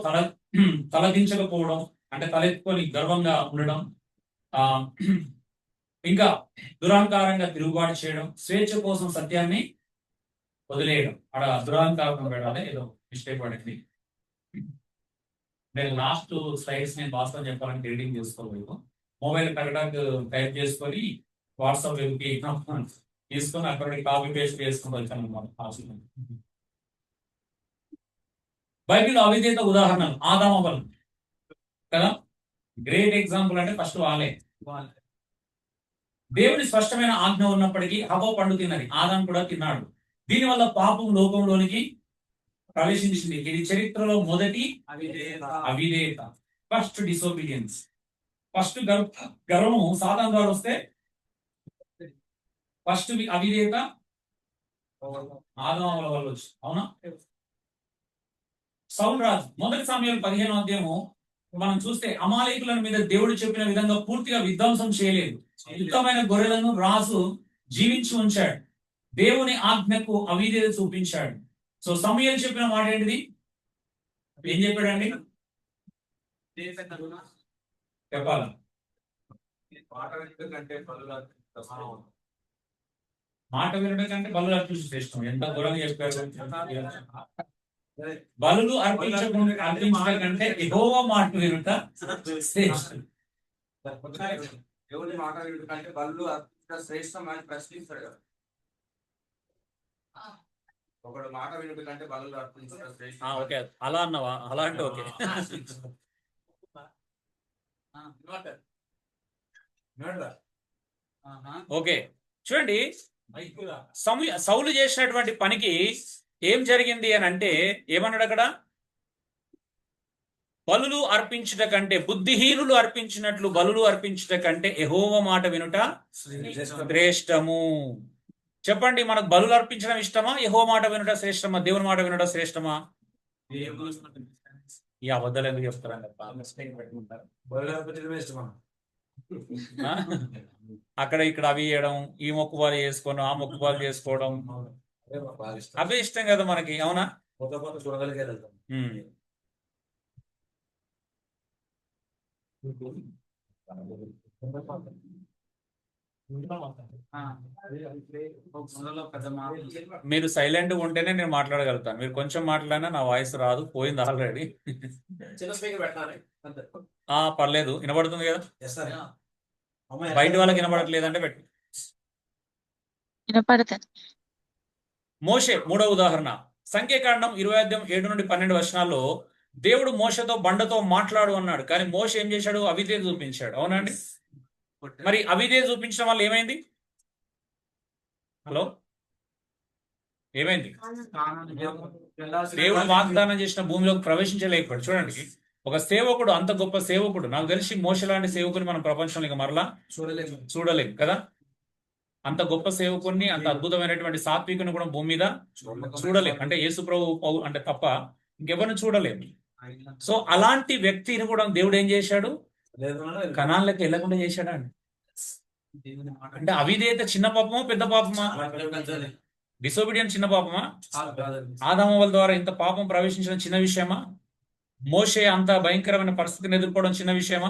తలదించకపోవడం, అంటే తలెత్తుకొని గర్వంగా ఉండడం. ఇంకా దురహంకారంగా తిరుగుబాటు చేయడం. స్వేచ్ఛ కోసం సత్యాన్ని వదిలేయడం. అక్కడ దురహంకారం పెడాలి, ఏదో మిస్టేక్ పడింది. నేను లాస్ట్ స్లైడ్స్ నేను వాస్తవం చెప్పాలంటే ఎడిటింగ్ చేసుకోలేదు. మొబైల్ టైప్ చేసుకొని వాట్సాప్ వెబ్కి తీసుకొని అక్కడ కాపీ పేస్ట్ చేసుకుని వచ్చాను అనమాట. బైబిల్ అవిధేయత ఉదాహరణలు ఆదాము అవ్వలు కదా, గ్రేట్ ఎగ్జాంపుల్. అంటే ఫస్ట్ వాళ్ళే. దేవుని స్పష్టమైన ఆజ్ఞ ఉన్నప్పటికీ హవ్వ పండు తిన్నది, ఆదాము కూడా తిన్నాడు. దీనివల్ల పాపం లోకంలోనికి ప్రవేశించింది. ఇది చరిత్రలో మొదటి అవిధేయత, ఫస్ట్ డిసోబీడియన్స్. ఫస్ట్ గర్వము సాతాను ద్వారా వస్తే, ఫస్ట్ అవిధేయత ఆదాము వల్ల వచ్చి. అవునా? సౌలు రాజు, మొదటి సమయాలు 15వ అధ్యాయము మనం చూస్తే అమాలేకుల మీద దేవుడు చెప్పిన విధంగా పూర్తిగా విధ్వంసం చేయలేదు. యుక్తమైన గొర్రెలను రాజు జీవించి ఉంచాడు. దేవుని ఆజ్ఞకు అవిధేయత చూపించాడు. సో సమూయేలు చెప్పిన మాట ఏంటిది? ఏం చెప్పాడండి? చెప్పాల మాట వినడం కంటే బలు అర్పించడం శ్రేష్టం. ఎంత దూరంగా చెప్పారు? బలులు అర్పించడం కంటే యెహోవా మాట వినుట శ్రేష్టం. దేవుని మాట వినుట కంటే బలులు అర్పించడం శ్రేష్టం అని ప్రశ్నిస్తాడు కదా. ఒకడు మాట వినుట కంటే బలులు అర్పించడం శ్రేష్టం. ఓకే, అలా అన్నావా? అలా అంటే ఓకే. ఓకే, చూడండి, సౌలు చేసినటువంటి పనికి ఏం జరిగింది అని అంటే ఏమన్నాడు అక్కడ? బలులు అర్పించుట కంటే, బుద్ధిహీనులు అర్పించినట్లు బలులు అర్పించుట కంటే యెహోవా మాట వినుట శ్రేష్టము. చెప్పండి, మనకు బలులు అర్పించడం ఇష్టమా, యెహోవా మాట వినుట శ్రేష్టమా, దేవుని మాట వినుట శ్రేష్టమా? ఈ అబద్ధాలు ఎందుకు చెప్తారండి? అక్కడ ఇక్కడ అవి చేయడం, ఈ మొక్కుబాలు చేసుకోవడం, ఆ మొక్కుబాలు చేసుకోవడం, అవే ఇష్టం కదా మనకి. అవునా? మీరు సైలెంట్ ఉంటేనే నేను మాట్లాడగలుగుతాను. మీరు కొంచెం మాట్లాడినా నా వాయిస్ రాదు, పోయింది ఆల్రెడీ. పర్లేదు, వినబడుతుంది కదా. బయట వాళ్ళకి వినబడట్లేదంటే పెట్టు. మోషే మూడవ ఉదాహరణ, సంఖ్యాకాండం 20:7-12 దేవుడు మోషతో బండతో మాట్లాడు అన్నాడు. కానీ మోషే ఏం చేశాడు? అవిధేయత చూపించాడు. అవునండి? మరి అవిధేయత చూపించడం వల్ల ఏమైంది? హలో, ఏమైంది? దేవుడు వాగ్దానం చేసిన భూమిలోకి ప్రవేశించలేకపోయాడు. చూడండి, ఒక సేవకుడు, అంత గొప్ప సేవకుడు, నాకు తెలిసి మోషే లాంటి సేవకుని మనం ప్రపంచంలో ఇక మరలా చూడలేము కదా. అంత గొప్ప సేవకుని, అంత అద్భుతమైనటువంటి సాత్వికుని కూడా భూమి మీద చూడలేము. అంటే యేసు ప్రభు అంటే తప్ప ఇంకెవరిని చూడలేము. సో అలాంటి వ్యక్తిని కూడా దేవుడు ఏం చేశాడు? కనాన్లకి వెళ్ళకుండా చేశాడా అండి? అంటే అవిధేయత చిన్న పాపమా పెద్ద పాపమా? డిసోబీడియన్స్ చిన్న పాపమా? ఆదాముల ద్వారా ఇంత పాపం ప్రవేశించడం చిన్న విషయమా? మోషే అంత భయంకరమైన పరిస్థితిని ఎదుర్కోవడం చిన్న విషయమా?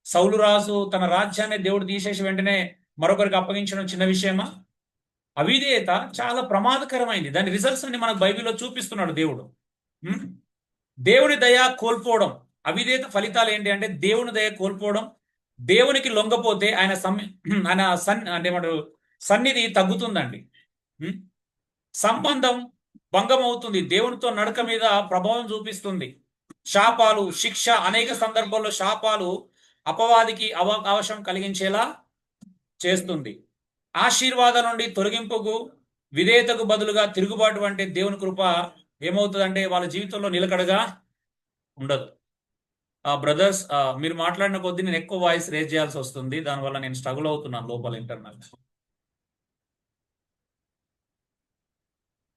సౌలు రాజు తన రాజ్యాన్ని దేవుడు తీసేసి వెంటనే మరొకరికి అప్పగించడం చిన్న విషయమా? అవిధేయత చాలా ప్రమాదకరమైంది. దాని రిజల్ట్స్ అన్ని మనకు బైబిల్లో చూపిస్తున్నాడు దేవుడు. దేవుని దయ కోల్పోవడం, అవిధేయత ఫలితాలు ఏంటి అంటే దేవుని దయ కోల్పోవడం, దేవునికి లొంగపోతే ఆయన సన్నిధి తగ్గుతుందండి. సంబంధం భంగం అవుతుంది, దేవునితో నడక మీద ప్రభావం చూపిస్తుంది. శాపాలు, శిక్ష, అనేక సందర్భాల్లో శాపాలు అపవాదికి అవకాశం కలిగించేలా చేస్తుంది. ఆశీర్వాదం నుండి తొలగింపుకు, విధేయతకు బదులుగా తిరుగుబాటు అంటే దేవుని కృప ఏమవుతుందంటే వాళ్ళ జీవితంలో నిలకడగా ఉండదు. బ్రదర్స్, మీరు మాట్లాడిన కొద్దీ నేను ఎక్కువ వాయిస్ రేజ్ చేయాల్సి వస్తుంది, దానివల్ల నేను స్ట్రగుల్ అవుతున్నాను లోపల ఇంటర్నల్.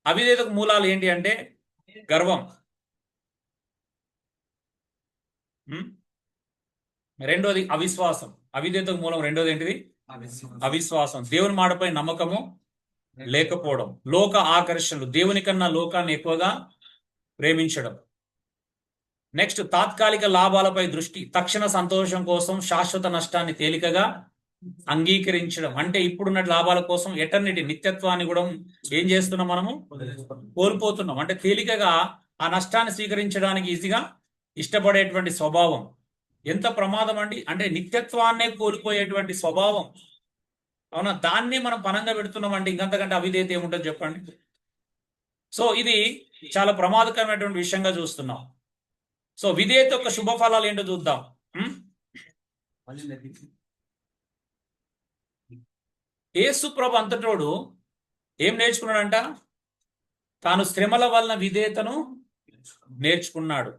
అవిధేయతకు మూలాలు ఏంటి అంటే గర్వం, రెండోది అవిశ్వాసం. అవిధేయతకు మూలం రెండోది ఏంటిది? అవిశ్వాసం. దేవుని మాటపై నమ్మకము లేకపోవడం, లోక ఆకర్షణలు, దేవుని కన్నా లోకాన్ని ఎక్కువగా ప్రేమించడం. నెక్స్ట్, తాత్కాలిక లాభాలపై దృష్టి, తక్షణ సంతోషం కోసం శాశ్వత నష్టాన్ని తేలికగా అంగీకరించడం. అంటే ఇప్పుడున్న లాభాల కోసం ఎటర్నిటీ, నిత్యత్వాన్ని కూడా ఏం చేస్తున్నాం? మనము కోల్పోతున్నాం. అంటే తేలికగా ఆ నష్టాన్ని స్వీకరించడానికి ఈజీగా ఇష్టపడేటువంటి స్వభావం ఎంత ప్రమాదం అండి. అంటే నిత్యత్వాన్నే కోల్పోయేటువంటి స్వభావం, అవునా? దాన్ని మనం పనంగా పెడుతున్నామండి. ఇంకంతకంటే అవిధేయత ఏముంటుంది చెప్పండి? సో ఇది చాలా ప్రమాదకరమైనటువంటి విషయంగా చూస్తున్నాం. సో విధేయత యొక్క శుభ ఫలాలు ఏంటో చూద్దాం. యేసు ప్రభు అంతటోడు ఏం నేర్చుకున్నాడంట? తాను శ్రమల వలన విధేయతను నేర్చుకున్నాడు.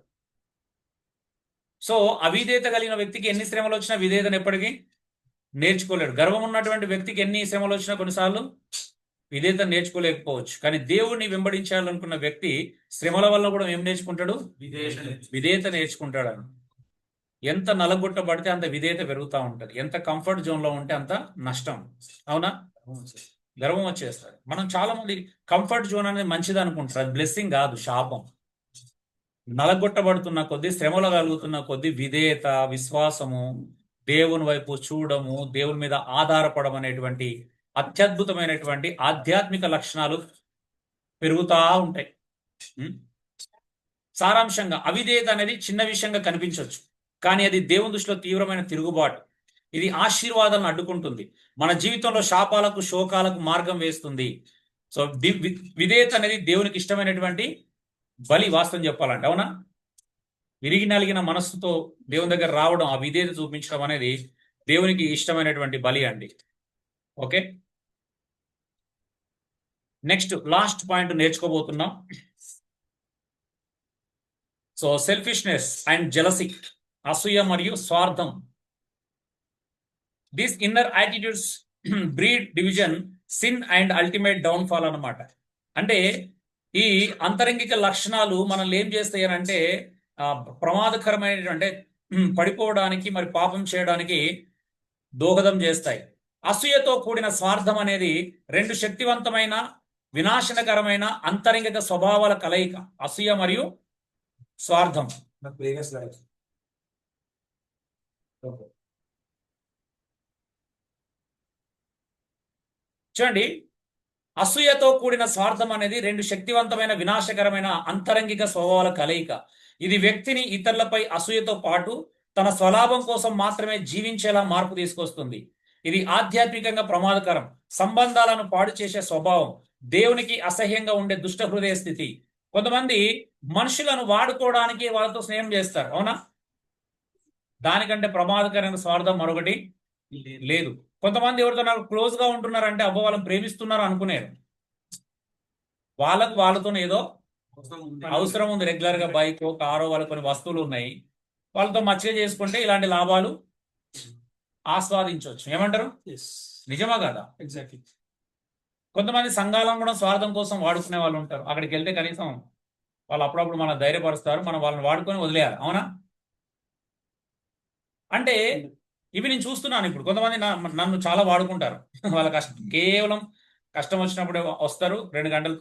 సో అవిధేయత కలిగిన వ్యక్తికి ఎన్ని శ్రమలు వచ్చినా విధేయతను ఎప్పటికీ నేర్చుకోలేడు. గర్వం ఉన్నటువంటి వ్యక్తికి ఎన్ని శ్రమలు వచ్చినా కొన్నిసార్లు విధేయత నేర్చుకోలేకపోవచ్చు. కానీ దేవుడిని వెంబడించాలనుకున్న వ్యక్తి శ్రమల వల్ల కూడా ఏం నేర్చుకుంటాడు? విధేయత నేర్చుకుంటాడు. ఎంత నలగొట్టబడితే అంత విధేయత పెరుగుతూ ఉంటుంది. ఎంత కంఫర్ట్ జోన్ లో ఉంటే అంత నష్టం, అవునా? గర్వం వచ్చేస్తారు. మనం చాలా మంది కంఫర్ట్ జోన్ అనేది మంచిది అనుకుంటారు, అది బ్లెస్సింగ్ కాదు, శాపం. నలగొట్టబడుతున్న కొద్దీ, శ్రమలు కలుగుతున్న కొద్దీ విధేయత, విశ్వాసము, దేవుని వైపు చూడము, దేవుని మీద ఆధారపడడం అనేటువంటి అత్యద్భుతమైనటువంటి ఆధ్యాత్మిక లక్షణాలు పెరుగుతూ ఉంటాయి. సారాంశంగా అవిధేయత అనేది చిన్న విషయంగా కనిపించవచ్చు, కానీ అది దేవుని దృష్టిలో తీవ్రమైన తిరుగుబాటు. ఇది ఆశీర్వాదాలను అడ్డుకుంటుంది, మన జీవితంలో శాపాలకు, శోకాలకు మార్గం వేస్తుంది. సో విధేయత అనేది దేవునికి ఇష్టమైనటువంటి బలి, వాస్తవం చెప్పాలంటే, అవునా? విరిగి నలిగిన మనస్సుతో దేవుని దగ్గర రావడం, ఆ విధేయత చూపించడం అనేది దేవునికి ఇష్టమైనటువంటి బలి అండి. ఓకే, నెక్స్ట్ లాస్ట్ పాయింట్ నేర్చుకోబోతున్నాం. సో సెల్ఫిష్నెస్ అండ్ జెలసీ, అసూయ మరియు స్వార్థం. These inner attitudes breed division, sin and ultimate downfall అన్నమాట. అంటే ఈ అంతరంగిక లక్షణాలు మనల్ని ఏం చేస్తాయి అంటే ప్రమాదకరమైన, అంటే పడిపోవడానికి, మరి పాపం చేయడానికి దోహదం చేస్తాయి. అసూయతో కూడిన స్వార్థం అనేది రెండు శక్తివంతమైన, వినాశనకరమైన అంతరంగిక స్వభావాల కలయిక. అసూయ మరియు స్వార్థం. చూడండి, అసూయతో కూడిన స్వార్థం అనేది రెండు శక్తివంతమైన, వినాశకరమైన అంతరంగిక స్వభావాల కలయిక. ఇది వ్యక్తిని ఇతరులపై అసూయతో పాటు తన స్వలాభం కోసం మాత్రమే జీవించేలా మార్పు తీసుకొస్తుంది. ఇది ఆధ్యాత్మికంగా ప్రమాదకరం, సంబంధాలను పాడు చేసే స్వభావం, దేవునికి అసహ్యంగా ఉండే దుష్ట హృదయ స్థితి. కొంతమంది మనుషులను వాడుకోవడానికి వాళ్ళతో స్నేహం చేస్తారు, అవునా? దానికంటే ప్రమాదకరమైన స్వార్థం మరొకటి లేదు. కొంతమంది ఎవరితో నాకు క్లోజ్ గా ఉంటున్నారంటే అబ్బో వాళ్ళని ప్రేమిస్తున్నారు అనుకునేరు. వాళ్ళతో ఏదో అవసరం ఉంది. అవసరం ఉంది, రెగ్యులర్ గా బైక్ కారో వాళ్ళకి కొన్ని వస్తువులు ఉన్నాయి, వాళ్ళతో మచ్చిక చేసుకుంటే ఇలాంటి లాభాలు ఆస్వాదించవచ్చు. ఏమంటారు? ఎస్ నిజమా కదా? ఎగ్జాక్ట్లీ. కొంతమంది సంఘాలను కూడా స్వార్థం కోసం వాడుకునే వాళ్ళు ఉంటారు. అక్కడికి వెళ్తే కనీసం వాళ్ళు అప్పుడప్పుడు మన ధైర్యపరుస్తారు, మనం వాళ్ళని వాడుకొని వదిలేయాలి. అవునా? అంటే ఇవి నేను చూస్తున్నాను. ఇప్పుడు కొంతమంది నన్ను చాలా వాడుకుంటారు. వాళ్ళ కష్టం కేవలం కష్టం వచ్చినప్పుడు వస్తారు, 2 గంటలు